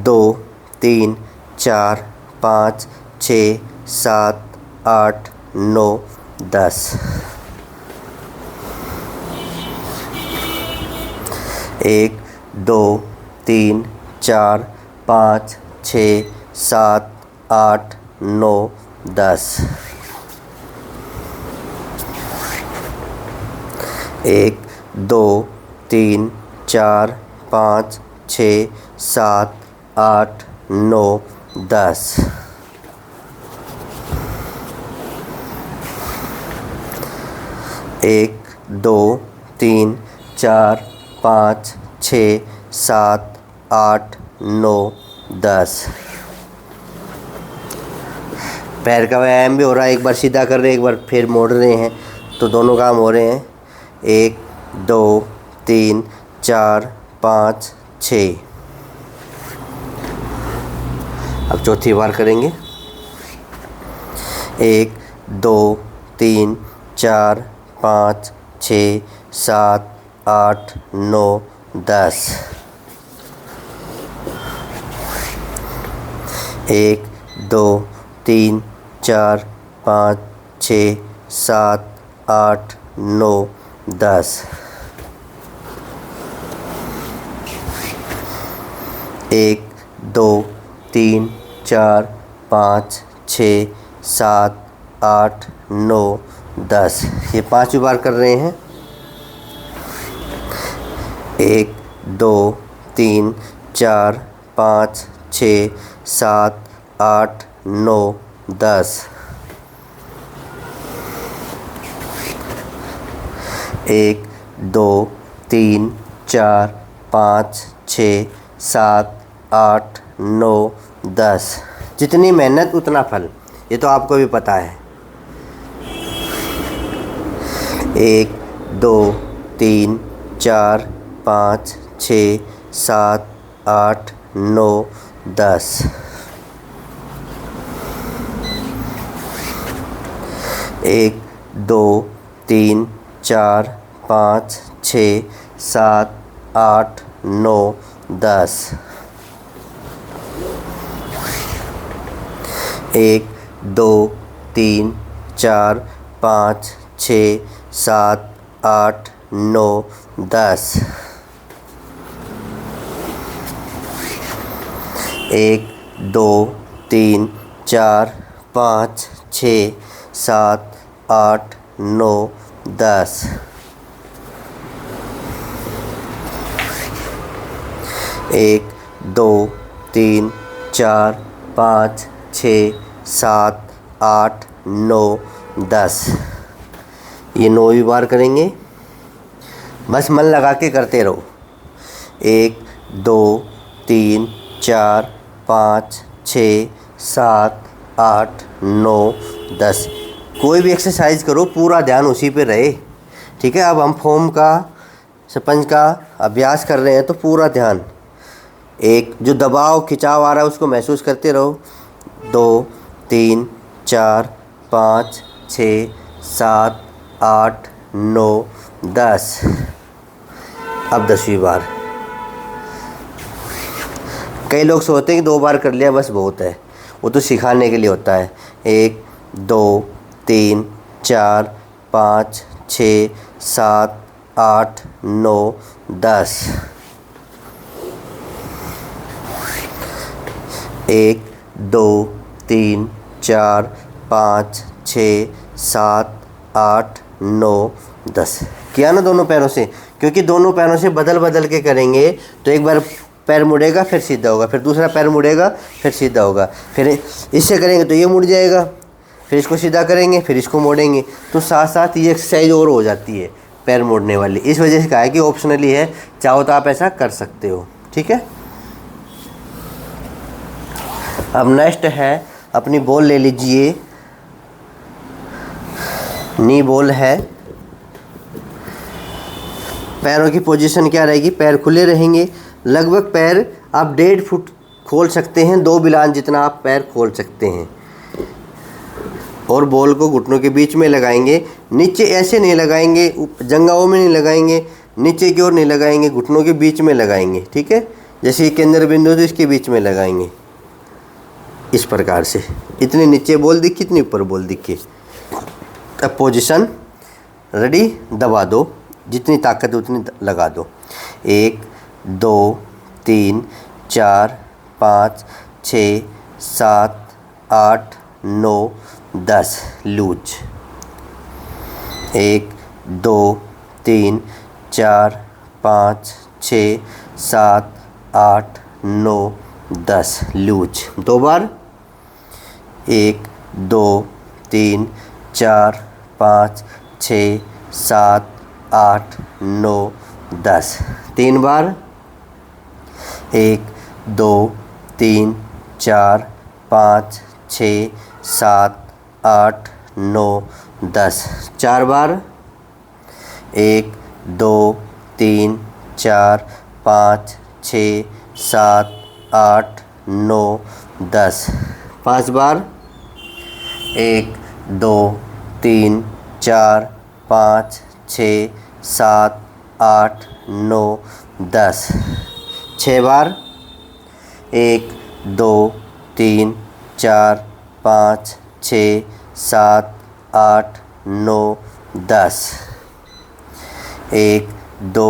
2 3 4 5 6 7 8 9 10। 1 2 3 4 5 6 7 8 9 10। 1 2 3 4 5 6 7 8 9 10। 1 2 3 4 5 6 7 8 9 10। पैर का व्यायाम भी हो रहा है। एक बार सीधा कर रहे हैं, एक बार फिर मोड़ रहे हैं, तो दोनों काम हो रहे हैं। 1 2 3 4 5 6। अब चौथी बार करेंगे। 1 2 3 4 5 6 7 8 9 10। 1 2 3 4 5 6 7 8 9 10। 1 2 3 4 5 6 7 8 9 10। ये 5वीं बार कर रहे हैं। 1 2 3 4 5 6 7 8 9 10। 1 2 3 4 5 6 7 8 9 10। जितनी मेहनत उतना फल, ये तो आपको भी पता है। 1 2 3 4 5 6 7 8 9 10। 1 2 3 4 5 6 7 8 9 10 1 2 3 4 5 6 7 8 9 10 1 2 3 4 5 6 7 8 9 10 1 2 3 4 5 6 7 8 9 10 ये 9वीं बार करेंगे। बस मन लगा के करते रहो। 1 2 3 4 5 6 7 8 9 10 कोई भी एक्सरसाइज करो, पूरा ध्यान उसी पे रहे। ठीक है। अब हम फॉर्म का स्पंज का अभ्यास कर रहे हैं, तो पूरा ध्यान, एक जो दबाव खिंचाव आ रहा है उसको महसूस करते रहो। 2 3 4 5 6 7 8 9 10 अब 10वीं बार। कई लोग सोचते हैं कि 2 बार कर लिया बस बहुत है, वो तो सिखाने के लिए होता है। 1 2 3 4 5 6 7 8 9 10 1 2 3 4 5 6 7 8 9 10 किया ना दोनों पैरों से, क्योंकि दोनों पैरों से बदल बदल के करेंगे तो एक बार पैर मुड़ेगा फिर सीधा होगा, फिर दूसरा पैर मुड़ेगा फिर सीधा होगा, फिर इससे करेंगे तो ये मुड़ जाएगा, फिर इसको सीधा करेंगे फिर इसको मोड़ेंगे, तो साथ साथ ये एक्सरसाइज और हो जाती है पैर मोड़ने वाली। इस वजह से कहा है कि ऑप्शनली है, चाहो तो आप ऐसा कर सकते हो। ठीक है। अब नेक्स्ट है, अपनी बॉल ले लीजिए। नी बॉल है। पैरों की पोजीशन क्या रहेगी, पैर खुले रहेंगे। लगभग पैर आप 1.5 फुट खोल सकते हैं, 2 बिलान जितना आप पैर खोल सकते हैं। और बॉल को घुटनों के बीच में लगाएंगे। नीचे ऐसे नहीं लगाएंगे, जंघाओं में नहीं लगाएंगे, नीचे की ओर नहीं लगाएंगे, घुटनों के बीच में लगाएंगे। ठीक है। जैसे केंद्र बिंदु तो इसके बीच में लगाएंगे इस प्रकार से। इतनी नीचे बॉल दिखी, इतनी ऊपर बॉल दिखी। अब पोजीशन रेडी, दबा दो, जितनी ताकत है उतनी लगा दो। 1 2 3 4 5 6 7 8 9 10 लूज। 1 2 3 4 5 6 7 8 9 10 लूज। 2 बार। 1 2 3 4 5 6 7 8 9 10 3 बार। 1 2 3 4 5 6 7 8 9 10 4 बार। 1 2 3 4 5 6 7 8 9 10 5 बार। 1 2 3 4 5 6 7 8 9 10 6 बार। 1 2 3 4 5 6 7 8 9 10 1 2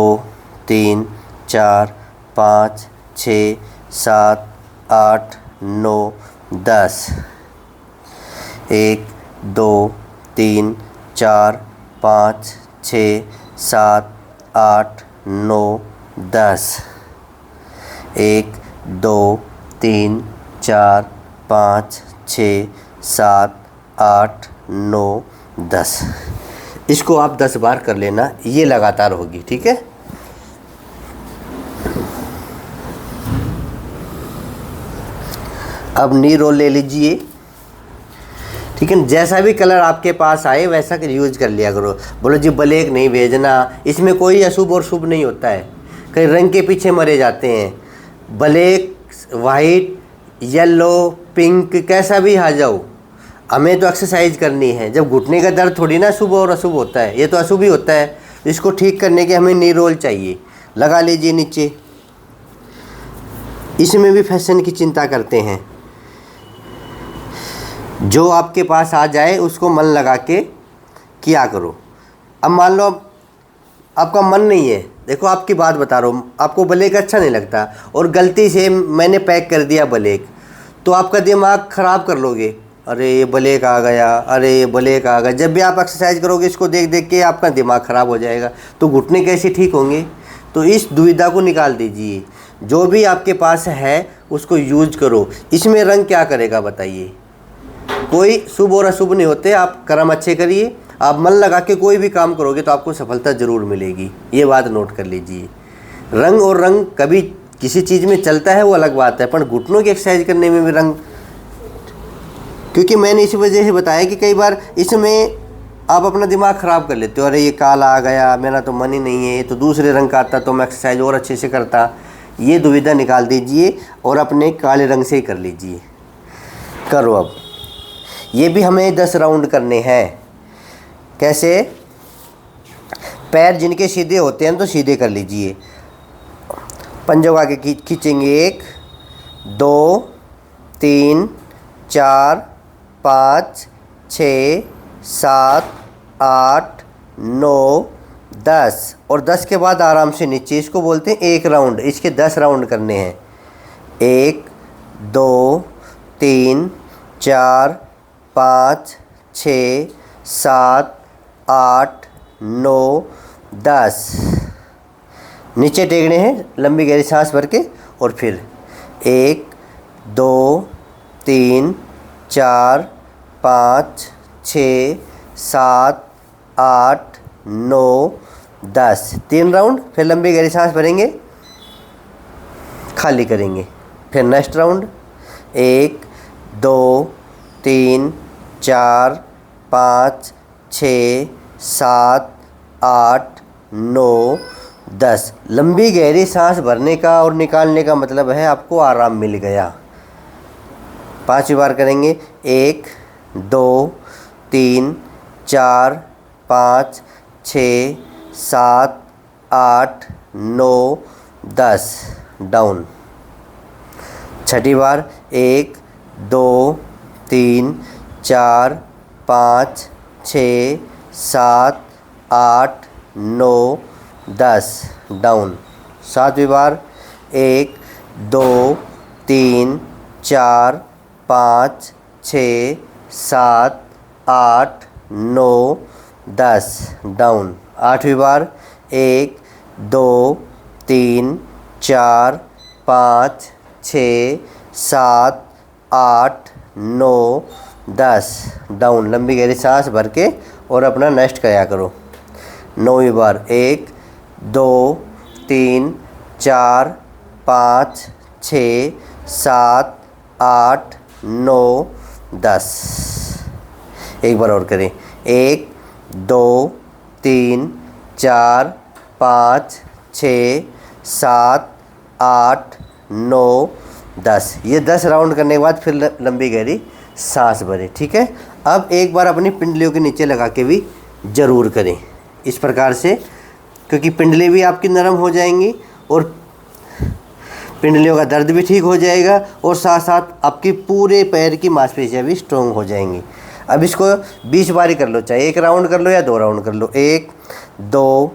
3 4 5 6 7 8 9 10 1 2 3 4 5 6 7 8 9 10 1 2 3 4 5 6 7 8 9 10 इसको आप 10 बार कर लेना, ये लगातार होगी। ठीक है। अब नी रोल ले लीजिए। ठीक है। जैसा भी कलर आपके पास आए वैसा यूज कर लिया करो। बोलो जी ब्लैक नहीं भेजना, इसमें कोई अशुभ और शुभ नहीं होता है। कई रंग के पीछे मरे जाते हैं। ब्लैक, वाइट, येलो, पिंक, कैसा भी आ जाओ, हमें तो एक्सरसाइज करनी है। जब घुटने का दर्द थोड़ी ना शुभ और अशुभ होता है, ये तो अशुभ ही होता है। इसको ठीक करने के हमें नी रोल चाहिए। लगा लीजिए नीचे। इसमें भी फैशन की चिंता करते हैं। जो आपके पास आ जाए उसको मन लगा के किया करो। अब मान लो आपका मन नहीं है, देखो आपकी बात बता रहा हूँ, आपको ब्लेक अच्छा नहीं लगता और गलती से मैंने पैक कर दिया ब्लेक, तो आपका दिमाग ख़राब कर लोगे। अरे ये ब्लेक आ गया, अरे ये ब्लेक आ गया। जब भी आप एक्सरसाइज करोगे इसको देख देख के आपका दिमाग ख़राब हो जाएगा, तो घुटने कैसे ठीक होंगे। तो इस दुविधा को निकाल दीजिए। जो भी आपके पास है उसको यूज करो। इसमें रंग क्या करेगा बताइए। कोई शुभ और अशुभ नहीं होते। आप कर्म अच्छे करिए, आप मन लगा के कोई भी काम करोगे तो आपको सफलता ज़रूर मिलेगी। ये बात नोट कर लीजिए। रंग और रंग कभी किसी चीज़ में चलता है वो अलग बात है, पर घुटनों की एक्सरसाइज करने में भी रंग, क्योंकि मैंने इसी वजह से बताया कि कई बार इसमें आप अपना दिमाग ख़राब कर लेते हो। अरे ये काला आ गया, मेरा तो मन ही नहीं है, ये तो दूसरे रंग का आता तो मैं एक्सरसाइज और अच्छे से करता। ये दुविधा निकाल दीजिए और अपने काले रंग से ही कर लीजिए। करो अब। ये भी हमें 10 राउंड करने हैं। कैसे? पैर जिनके सीधे होते हैं तो सीधे कर लीजिए। पंजों को आगे खींचेंगे। 1 2 3 4 5 6 7 8 9 10 और 10 के बाद आराम से नीचे। इसको बोलते हैं 1 राउंड। इसके 10 राउंड करने हैं। 1 2 3 4 5 6 7 8 9 10। नीचे टेकने हैं, लंबी गहरी सांस भर के, और फिर 1 2 3 4 5 6 7 8 9 10। 3 राउंड। फिर लंबी गहरी सांस भरेंगे, खाली करेंगे। फिर नेक्स्ट राउंड। 1 2 3 4 5 6 7 8 9 10। लंबी गहरी सांस भरने का और निकालने का मतलब है आपको आराम मिल गया। 5 बार करेंगे। 1 2 3 4 5 6 7 8 9 10। डाउन। 6 बार। 1 2 3 4 5 6 7 8 9 10। डाउन। 7 बार। 1 2 3 4 5 6 7 8 9 10। डाउन। 8 बार। 1 2 3 4 5 6 7 8 9 10। डाउन। लंबी गहरी सांस भर के और अपना नेक्स्ट किया करो। 9 बार। 1 2 3 4 5 6 7 8 9 10। एक बार और करें। 1 2 3 4 5 6 7 8 9 10। ये 10 राउंड करने के बाद फिर लंबी गहरी सांस भरें। ठीक है। अब एक बार अपनी पिंडलियों के नीचे लगा के भी ज़रूर करें इस प्रकार से, क्योंकि पिंडली भी आपकी नरम हो जाएंगी और पिंडलियों का दर्द भी ठीक हो जाएगा और साथ साथ आपकी पूरे पैर की मांसपेशियाँ भी स्ट्रॉन्ग हो जाएंगी। अब इसको 20 बार ही कर लो, चाहे 1 राउंड कर लो या 2 राउंड कर लो। 1 2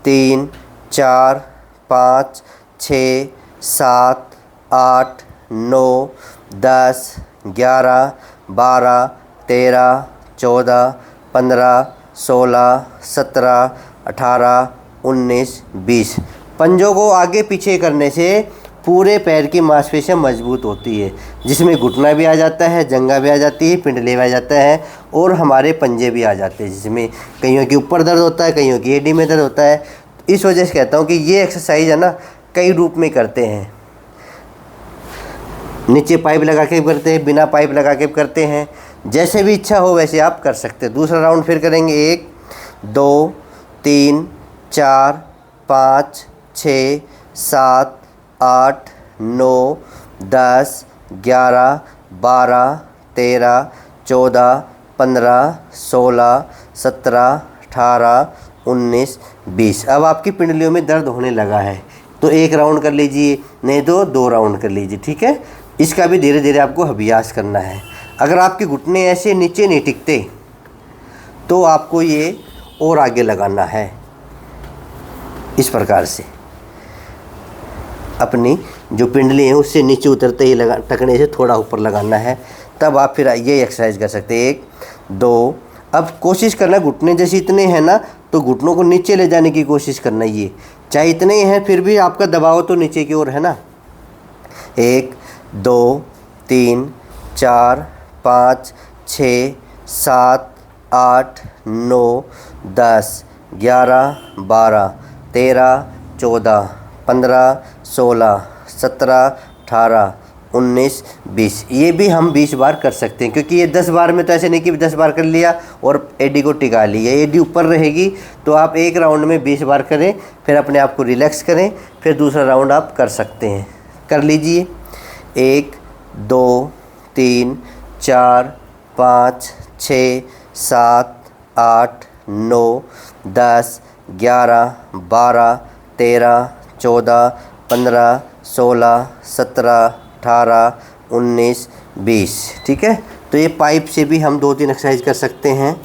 3 4 5 6 7 8 9 10 11 12 13 14 15 16 17 18 19 20। पंजों को आगे पीछे करने से पूरे पैर की मांसपेशियां मजबूत होती है, जिसमें घुटना भी आ जाता है, जंघा भी आ जाती है, पिंडली भी आ जाता है और हमारे पंजे भी आ जाते हैं, जिसमें कईयों के ऊपर दर्द होता है, कईयों की एडी में दर्द होता है। इस वजह से कहता हूँ कि ये एक्सरसाइज है ना, कई रूप में करते हैं। नीचे पाइप लगा के भी करते हैं, बिना पाइप लगा के भी करते हैं, जैसे भी इच्छा हो वैसे आप कर सकते हैं। दूसरा राउंड फिर करेंगे। 1 2 3 4 5 6 7 8 9 10 11 12 13 14, 15, 16, 17, 18, 19, 20। अब आपकी पिंडलियों में दर्द होने लगा है तो 1 राउंड कर लीजिए, नहीं तो 2 राउंड कर लीजिए, ठीक है। इसका भी धीरे धीरे आपको अभ्यास करना है। अगर आपके घुटने ऐसे नीचे नहीं टिकते तो आपको ये और आगे लगाना है, इस प्रकार से अपनी जो पिंडली है उससे नीचे उतरते ही टकने से थोड़ा ऊपर लगाना है, तब आप फिर ये एक्सरसाइज कर सकते हैं। 1, 2। अब कोशिश करना घुटने जैसे इतने हैं ना तो घुटनों को नीचे ले जाने की कोशिश करना, ये चाहे इतने ही हैं फिर भी आपका दबाव तो नीचे की ओर है ना। 1, 2, 3, 4, 5, 6, 7, 8, 9, 10, 11, 12, 13, 14, 15, 16, 17, 18, 19, 20। ये भी हम 20 बार कर सकते हैं, क्योंकि ये 10 बार में तो ऐसे नहीं कि 10 बार कर लिया और एडी को टिका लिया। एडी ऊपर रहेगी तो आप 1 राउंड में 20 बार करें, फिर अपने आप को रिलैक्स करें, फिर दूसरा राउंड आप कर सकते हैं। कर लीजिए। 1, 2, 3, 4, 5, 6, 7, 8, 9, 10, 11, 12, 13, 14, 15, 16, 17, 18, 19, 20। ठीक है, तो ये पाइप से भी हम 2-3 एक्सरसाइज कर सकते हैं।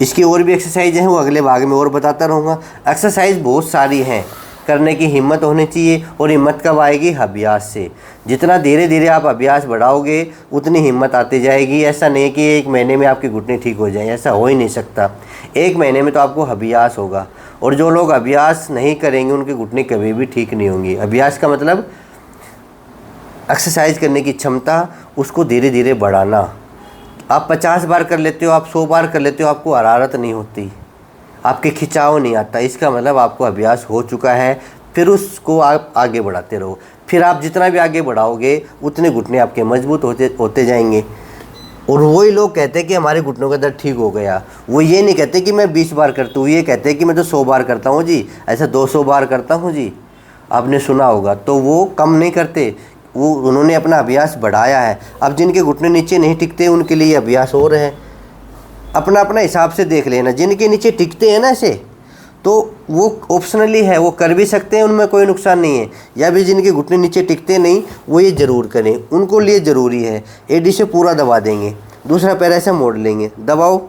इसकी और भी एक्सरसाइज हैं, वो अगले भाग में और बताता रहूँगा। एक्सरसाइज बहुत सारी हैं, करने की हिम्मत होनी चाहिए, और हिम्मत कब आएगी? अभ्यास से। जितना धीरे धीरे आप अभ्यास बढ़ाओगे उतनी हिम्मत आती जाएगी। ऐसा नहीं है कि 1 महीने में आपके घुटने ठीक हो जाए, ऐसा हो ही नहीं सकता। 1 महीने में तो आपको अभ्यास होगा, और जो लोग अभ्यास नहीं करेंगे उनके घुटने कभी भी ठीक नहीं होंगे। अभ्यास का मतलब एक्सरसाइज करने की क्षमता, उसको धीरे धीरे बढ़ाना। आप 50 बार कर लेते हो, आप 100 बार कर लेते हो, आपको हरारत नहीं होती, आपके खिंचाव नहीं आता, इसका मतलब आपको अभ्यास हो चुका है। फिर उसको आप आगे बढ़ाते रहो। फिर आप जितना भी आगे बढ़ाओगे उतने घुटने आपके मजबूत होते जाएंगे। और वही लोग कहते हैं कि हमारे घुटनों का दर्द ठीक हो गया, वो ये नहीं कहते कि मैं 20 बार करता हूँ, ये कहते हैं कि मैं तो 100 बार करता हूँ जी, ऐसा 200 बार करता हूँ जी, आपने सुना होगा। तो वो कम नहीं करते, वो उन्होंने अपना अभ्यास बढ़ाया है। अब जिनके घुटने नीचे नहीं टिकते उनके लिए अभ्यास और है, अपना अपना हिसाब से देख लेना। जिनके नीचे टिकते हैं ना ऐसे, तो वो ऑप्शनली है, वो कर भी सकते हैं, उनमें कोई नुकसान नहीं है। या भी जिनके घुटने नीचे टिकते नहीं, वो ये ज़रूर करें, उनको लिए ज़रूरी है। एडी से पूरा दबा देंगे, दूसरा पैर ऐसे मोड़ लेंगे, दबाओ।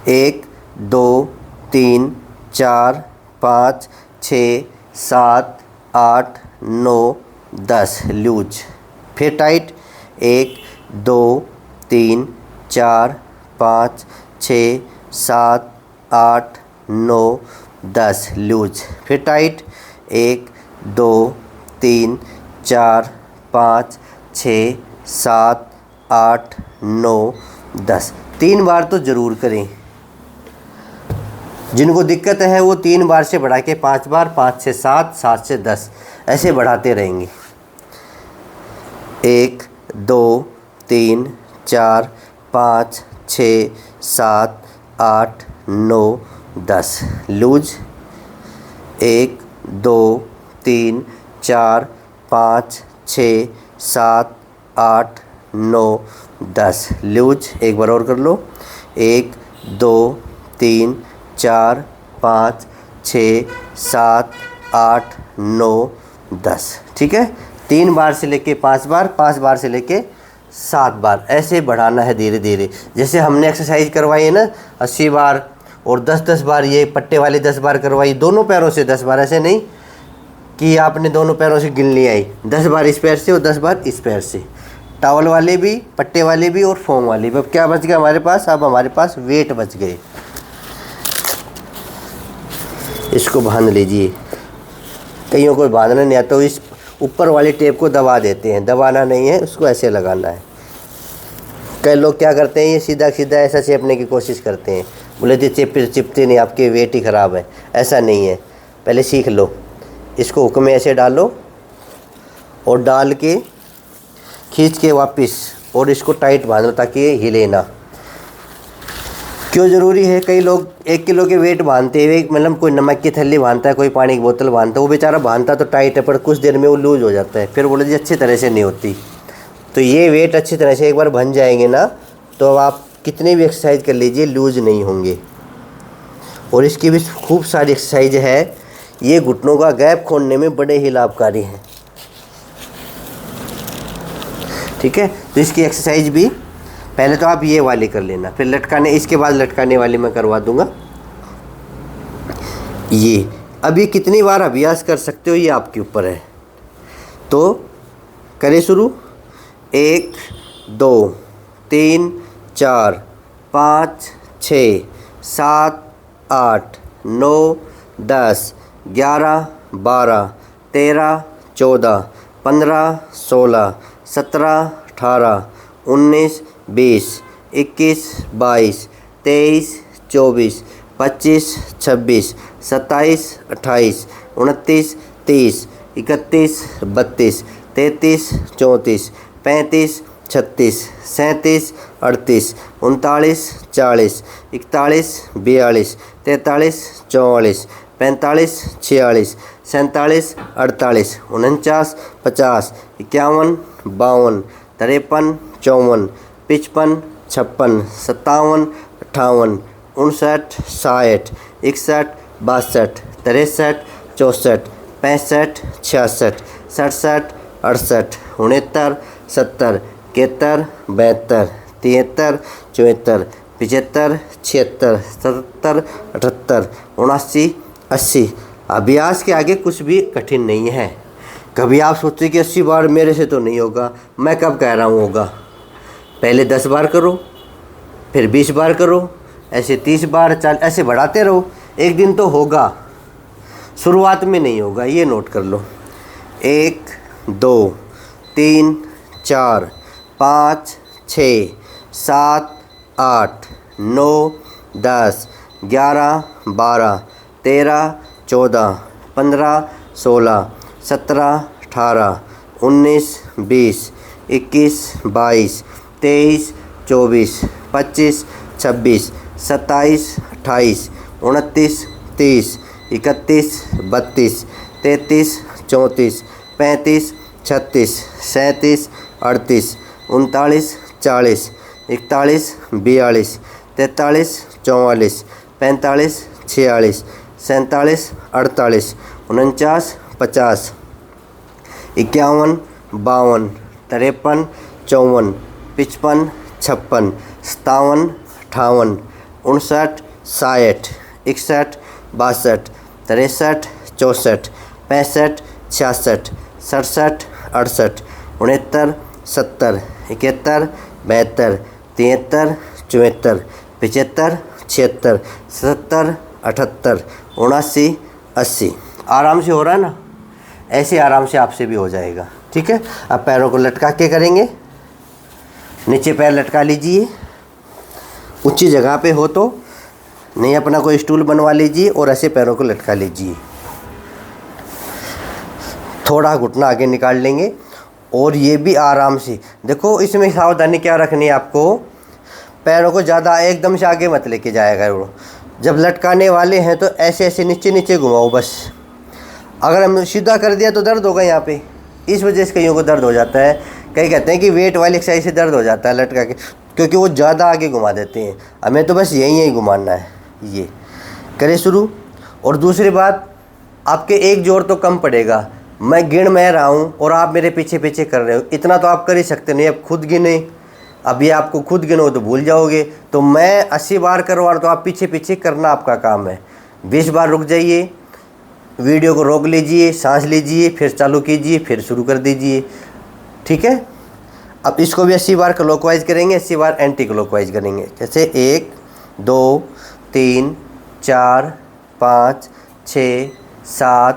1, 2, 3, 4, 5, 6, 7, 8, 9, 10, लूज। फिर टाइट। 1, 2, 3, 4, 5, 6, 7, 8, 9, 10, लूज। फिर टाइट। 1, 2, 3, 4, 5, 6, 7, 8, 9, 10। 3 बार तो ज़रूर करें। जिनको दिक्कत है वो 3 बार से बढ़ा के 5 बार, 5 से 7, 7 से 10 ऐसे बढ़ाते रहेंगे। 1, 2, 3, 4, 5, 6, 7, 8, 9, 10, लूज। 1, 2, 3, 4, 5, 6, 7, 8, 9, 10, लूज। एक बार और कर लो। 1, 2, 3, 4, 5, 6, 7, 8, 9, 10। ठीक है, 3 बार से लेके 5 बार, 5 बार से लेके 7 बार, ऐसे बढ़ाना है धीरे धीरे। जैसे हमने एक्सरसाइज करवाई है ना 80 बार और 10-10 बार, ये पट्टे वाली 10 बार करवाई, दोनों पैरों से 10 बार। ऐसे नहीं कि आपने दोनों पैरों से गिन लिया ही, 10 बार इस पैर से और 10 बार इस पैर से। टावल वाले भी, पट्टे वाले भी और फोम वाले भी। अब क्या बच गया हमारे पास? अब हमारे पास वेट बच गए। इसको बांध लीजिए। कईयों को बांधना नहीं आता तो इस ऊपर वाली टेप को दबा देते हैं, दबाना नहीं है, उसको ऐसे लगाना है। कई लोग क्या करते हैं, ये सीधा सीधा ऐसा चेपने की कोशिश करते हैं, बोले थे चिपते नहीं, आपके वेट ही ख़राब है। ऐसा नहीं है, पहले सीख लो। इसको हुक में ऐसे डालो और डाल के खींच के वापस, और इसको टाइट बांध लो ताकि ये हिले ना। क्यों ज़रूरी है? कई लोग 1 किलो के वेट बांधते हैं, मतलब कोई नमक की थैली बांधता है, कोई पानी की बोतल बांधता है, वो बेचारा बांधता तो टाइट है पर कुछ देर में वो लूज हो जाता है, फिर बोले जी अच्छी तरह से नहीं होती। तो ये वेट अच्छी तरह से एक बार बन जाएंगे ना, तो अब आप कितने भी एक्सरसाइज कर लीजिए लूज नहीं होंगे। और इसकी भी खूब सारी एक्सरसाइज है, ये घुटनों का गैप खोलने में बड़े ही लाभकारी हैं। ठीक है, तो इसकी एक्सरसाइज भी पहले तो आप ये वाली कर लेना, फिर लटकाने, इसके बाद लटकाने वाली मैं करवा दूंगा। ये अभी कितनी बार अभ्यास कर सकते हो ये आपके ऊपर है। तो करें शुरू। 1 2 3 4 5 6 7 8 9 10 11 12 13 14 15 16 17 18 19 20 21 22 23 24 25 26 27 28 29 30 31 32 33 34 35 36 37 38 39 40 41 42 43 44 45 46 47 48 49 50 51 52 53 54 55 56 57 58 59 60 61 62 63 64 65 66 67 68 69 70 71 72 73 74 75 76 77 78 79 80। अभ्यास के आगे कुछ भी कठिन नहीं है। कभी आप सोचते कि 80 बार मेरे से तो नहीं होगा, मैं कब कह रहा हूँ होगा। पहले 10 बार करो, फिर 20 बार करो, ऐसे 30 बार, 40, ऐसे बढ़ाते रहो। एक दिन तो होगा, शुरुआत में नहीं होगा, ये नोट कर लो। 1 2 3 4 5 6 7 8 9 10 11 12 13 14 15 16 17 18 19 20 21 22 23 24 25 26 27 28 29 30 31 32 33 34 35 36 37 38 39 40 41 42 43 44 45 46 47 48 49 50 51 52 53 54 55 56 57 58 59 60 61 62 63 64 65 66 67 68 69 70 71 72 73 74 75 76 77 78 79 80। आराम से हो रहा है ना, ऐसे आराम से आपसे भी हो जाएगा। ठीक है, अब पैरों को लटका के करेंगे। नीचे पैर लटका लीजिए, ऊंची जगह पे हो तो नहीं, अपना कोई स्टूल बनवा लीजिए और ऐसे पैरों को लटका लीजिए। थोड़ा घुटना आगे निकाल लेंगे और ये भी आराम से। देखो इसमें सावधानी क्या रखनी है आपको, पैरों को ज़्यादा एकदम से आगे मत लेके जाया करो। जब लटकाने वाले हैं तो ऐसे ऐसे नीचे नीचे घुमाओ बस। अगर हम सीधा कर दिया तो दर्द होगा यहाँ पे, इस वजह से कईयों को दर्द हो जाता है। कई कहते हैं कि वेट वाली एक्सरसाइज से दर्द हो जाता है लटका के, क्योंकि वो ज़्यादा आगे घुमा देते हैं। हमें तो बस यही घुमाना है। ये करें शुरू। और दूसरी बात, आपके एक जोर तो कम पड़ेगा। मैं गिन मैं रहा हूँ और आप मेरे पीछे पीछे कर रहे हो, इतना तो आप कर ही सकते नहीं। अब खुद गिने, अब ये आपको खुद गिनो तो भूल जाओगे। तो मैं 80 बार करवा रहा, तो आप पीछे पीछे करना आपका काम है। 20 बार रुक जाइए, वीडियो को रोक लीजिए, सांस लीजिए, फिर चालू कीजिए, फिर शुरू कर दीजिए। ठीक है, अब इसको भी 80 बार क्लॉकवाइज करेंगे, 80 बार एंटी क्लॉकवाइज करेंगे। जैसे 1 2 3 4 5 6 7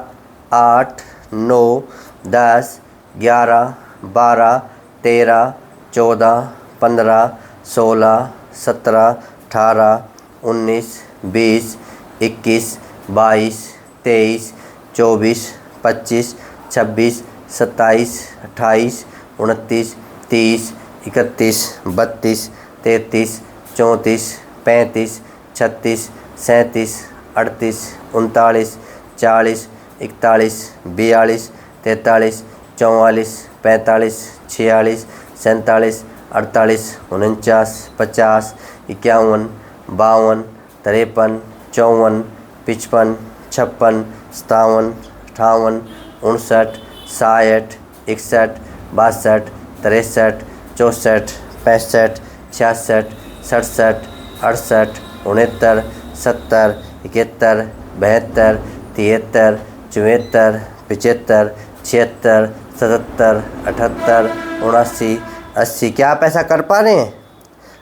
8 9 10 11 12 13 14 15 16 17 18 19 20 21 22 23 24 25 26 27 28 29 30 31 32 33 34 35 36 37 38 39 40 41 42 43 44 45 46 47, 48, 49, 50, 51, 52, 53, 54, 55, 56, 57, 58, 59, 60, 61, 62, 63, 64, 65, 66, 67, 68, 69, 70, 71, 72, 73, 74, 75, 76, 77, 78, 79, 80। क्या आप ऐसा कर पा रहे हैं?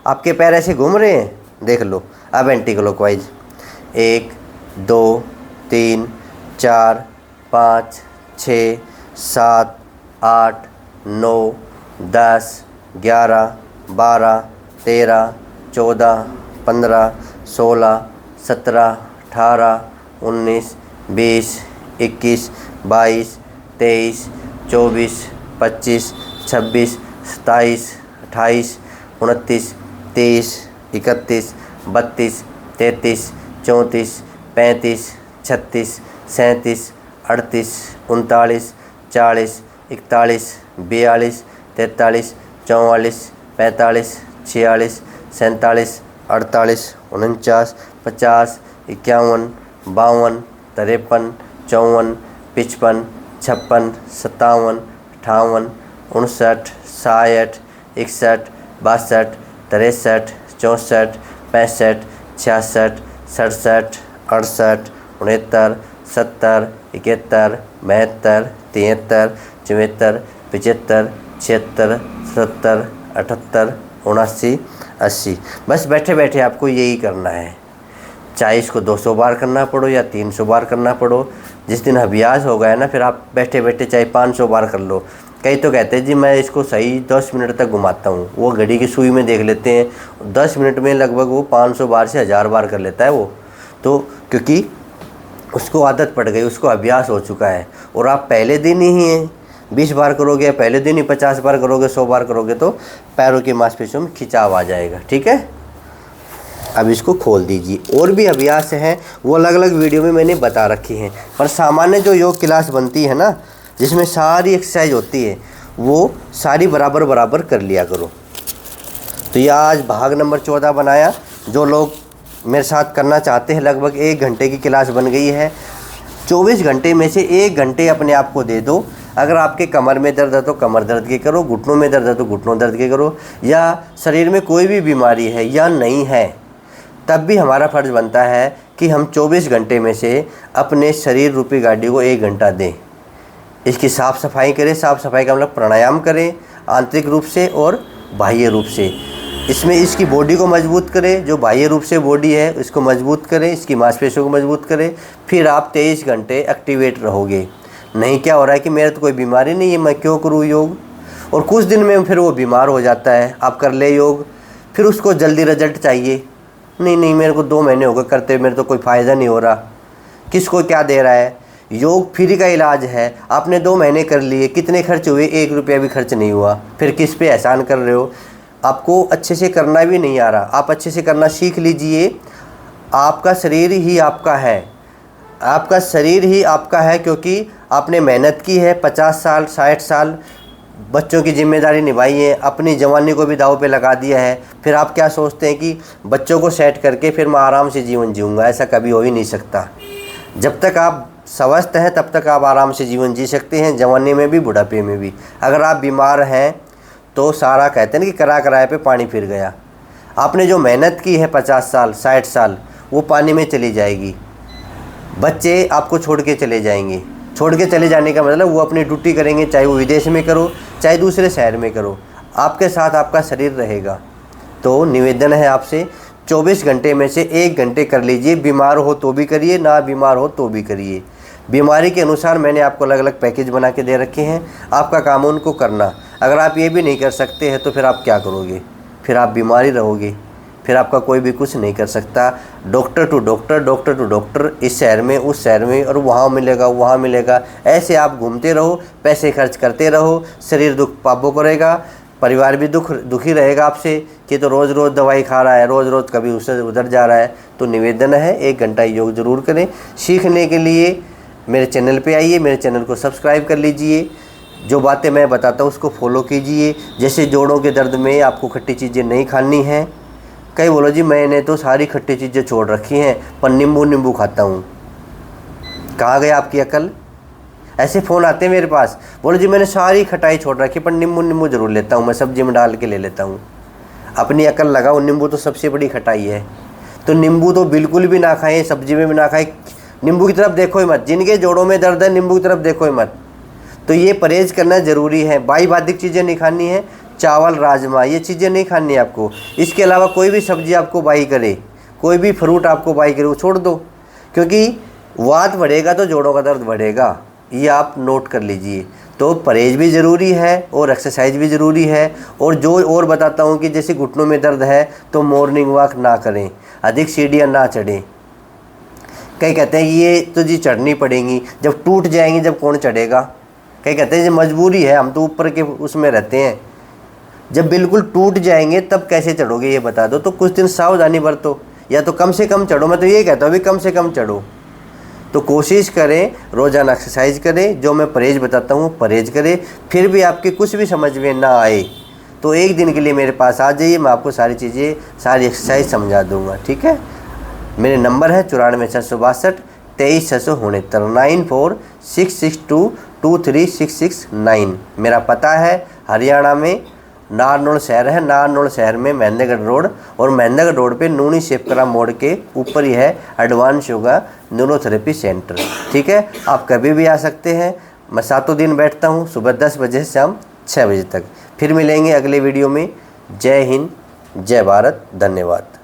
आपके पैर ऐसे घूम रहे हैं? देख लो। अब एंटी क्लॉकवाइज 1, 2, 3, 4, 5, 6, 7, 8, 9, 10, 11, 12, 13, 14, 15, 16, 17, 18, 19, 20, 21, 22, 23, 24, 25, 26, 27, 28, 29, 30, 31, 32, 33, 34, 35, 36, 37, 38, 39, 40, 41, 42, 43, 44, 45, 46, 47, 48, 49, 50, 51, 52, 53, 54, 55, 56, 57, 58, 59, 60, 61, 62, 63, 64, 65, 66, 67, 68, 69, 70, 71, 72, 73, 74, 75, 76, 77, 78, 79, 80। बस बैठे बैठे आपको यही करना है। चाहे इसको 200 बार करना पड़ो या 300 बार करना पड़ो। जिस दिन अभ्यास हो गया ना, फिर आप बैठे बैठे चाहे 500 बार कर लो। कई तो कहते हैं जी मैं इसको सही 10 मिनट तक घुमाता हूँ। वो घड़ी की सुई में देख लेते हैं 10 मिनट में लगभग वो 500 बार से 1000 बार कर लेता है वो। तो क्योंकि उसको आदत पड़ गई, उसको अभ्यास हो चुका है। और आप पहले दिन ही 20 बार करोगे, पहले दिन ही 50 बार करोगे, 100 बार करोगे तो पैरों की मांसपेशियों में खिंचाव आ जाएगा। ठीक है, अब इसको खोल दीजिए। और भी अभ्यास हैं, वो अलग अलग वीडियो में मैंने बता रखी हैं। पर सामान्य जो योग क्लास बनती है ना, जिसमें सारी एक्सरसाइज होती है, वो सारी बराबर बराबर कर लिया करो। तो ये आज भाग नंबर 14 बनाया। जो लोग मेरे साथ करना चाहते हैं, लगभग 1 घंटे की क्लास बन गई है। 24 घंटे में से 1 घंटे अपने आप को दे दो। अगर आपके कमर में दर्द है तो कमर दर्द के करो, घुटनों में दर्द है तो घुटनों दर्द के करो, या शरीर में कोई भी बीमारी है या नहीं है, तब भी हमारा फ़र्ज़ बनता है कि हम 24 घंटे में से अपने शरीर रूपी गाड़ी को 1 घंटा दें। इसकी साफ़ सफाई करें। साफ़ सफाई का मतलब प्राणायाम करें, आंतरिक रूप से और बाह्य रूप से। इसमें इसकी बॉडी को मजबूत करें, जो बाह्य रूप से बॉडी है इसको मजबूत करें, इसकी मांसपेशियों को मजबूत करें। फिर आप 23 घंटे एक्टिवेट रहोगे। नहीं क्या हो रहा है कि मेरे तो कोई बीमारी नहीं है, मैं क्यों करूँ योग। और कुछ दिन में फिर वो बीमार हो जाता है। आप कर ले योग, फिर उसको जल्दी रिजल्ट चाहिए। नहीं मेरे को 2 महीने हो गए करते, मेरे तो कोई फ़ायदा नहीं हो रहा। किसको क्या दे रहा है? योग फ्री का इलाज है। आपने 2 महीने कर लिए, कितने खर्च हुए? 1 रुपया भी खर्च नहीं हुआ। फिर किस पे एहसान कर रहे हो? आपको अच्छे से करना भी नहीं आ रहा। आप अच्छे से करना सीख लीजिए। आपका शरीर ही आपका है, आपका शरीर ही आपका है, क्योंकि आपने मेहनत की है। 50 साल 60 साल बच्चों की जिम्मेदारी निभाई है, अपनी जवानी को भी दांव पे लगा दिया है। फिर आप क्या सोचते हैं कि बच्चों को सेट करके फिर मैं आराम से जीवन जीऊँगा? ऐसा कभी हो ही नहीं सकता। जब तक आप स्वस्थ हैं तब तक आप आराम से जीवन जी सकते हैं, जवानी में भी बुढ़ापे में भी। अगर आप बीमार हैं तो सारा कहते हैं ना कि कराए पे पानी फिर गया। आपने जो मेहनत की है 50 साल 60 साल, वो पानी में चली जाएगी। बच्चे आपको छोड़ के चले जाएंगे। छोड़ के चले जाने का मतलब वो अपनी ड्यूटी करेंगे, चाहे वो विदेश में करो चाहे दूसरे शहर में करो, आपके साथ आपका शरीर रहेगा। तो निवेदन है आपसे, 24 घंटे में से 1 घंटे कर लीजिए। बीमार हो तो भी करिए, ना बीमार हो तो भी करिए। बीमारी के अनुसार मैंने आपको अलग अलग पैकेज बना के दे रखे हैं, आपका काम उनको करना। अगर आप ये भी नहीं कर सकते हैं तो फिर आप क्या करोगे? फिर आप बीमार ही रहोगे, फिर आपका कोई भी कुछ नहीं कर सकता। Doctor to doctor, doctor to doctor, इस शहर में उस शहर में, और वहाँ मिलेगा वहाँ मिलेगा, ऐसे आप घूमते रहो, पैसे खर्च करते रहो, शरीर दुख पापो करेगा, परिवार भी दुखी रहेगा आपसे कि तो रोज़ रोज़ दवाई खा रहा है, रोज़ रोज़ कभी उससे उधर जा रहा है। तो निवेदन है 1 घंटा योग ज़रूर करें। सीखने के लिए मेरे चैनल पे आइए, मेरे चैनल को सब्सक्राइब कर लीजिए। जो बातें मैं बताता हूँ उसको फॉलो कीजिए। जैसे जोड़ों के दर्द में आपको खट्टी चीज़ें नहीं खानी हैं। कई बोलो जी मैंने तो सारी खट्टी चीज़ें छोड़ रखी हैं पर नींबू खाता हूँ। कहाँ गई आपकी अकल? ऐसे फ़ोन आते हैं मेरे पास, बोलो जी मैंने सारी खटाई छोड़ रखी पर नींबू ज़रूर लेता हूँ, मैं सब्जी में डाल के ले लेता हूँ। अपनी अकल लगाओ, नींबू तो सबसे बड़ी खटाई है। तो नींबू तो बिल्कुल भी ना खाएं, सब्जी में भी ना खाएं। नींबू की तरफ देखो ही मत। जिनके जोड़ों में दर्द है नींबू की तरफ देखो ही मत। तो ये परहेज़ करना ज़रूरी है। बाई बाधिक चीज़ें नहीं खानी है, चावल राजमा ये चीज़ें नहीं खानी है आपको। इसके अलावा कोई भी सब्ज़ी आपको बाई करे, कोई भी फ्रूट आपको बाई करे, वो छोड़ दो, क्योंकि वात बढ़ेगा तो जोड़ों का दर्द बढ़ेगा। ये आप नोट कर लीजिए। तो परहेज़ भी ज़रूरी है और एक्सरसाइज भी ज़रूरी है। और जो और बताता हूँ कि जैसे घुटनों में दर्द है तो मॉर्निंग वॉक ना करें, अधिक सीढ़ियाँ ना चढ़ें। कई कहते हैं ये तो जी चढ़नी पड़ेंगी, जब टूट जाएंगी जब कौन चढ़ेगा। कई कहते हैं ये मजबूरी है, हम तो ऊपर के उसमें रहते हैं। जब बिल्कुल टूट जाएंगे तब कैसे चढ़ोगे ये बता दो। तो कुछ दिन सावधानी बरतो, या तो कम से कम चढ़ो। मैं तो ये कहता हूँ अभी कम से कम चढ़ो। तो कोशिश करें, रोज़ाना एक्सरसाइज करें, जो मैं परहेज़ बताता हूँ परहेज़ करें। फिर भी आपके कुछ भी समझ में ना आए तो एक दिन के लिए मेरे पास आ जाइए, मैं आपको सारी चीज़ें सारी एक्सरसाइज समझा दूँगा, ठीक है। मेरे नंबर है 94 662 23 669 9466623669। मेरा पता है हरियाणा में नारनौल शहर है। नारनौल शहर में महेंद्रगढ़ रोड, और महेंद्रगढ़ रोड पे नूनी शेपकरा मोड़ के ऊपर ही है एडवांस योगा न्यूरोथेरेपी सेंटर, ठीक है। आप कभी भी आ सकते हैं। मैं 7 दिन बैठता हूँ, सुबह 10 बजे से शाम 6 बजे तक। फिर मिलेंगे अगले वीडियो में। जय हिंद, जय भारत, धन्यवाद।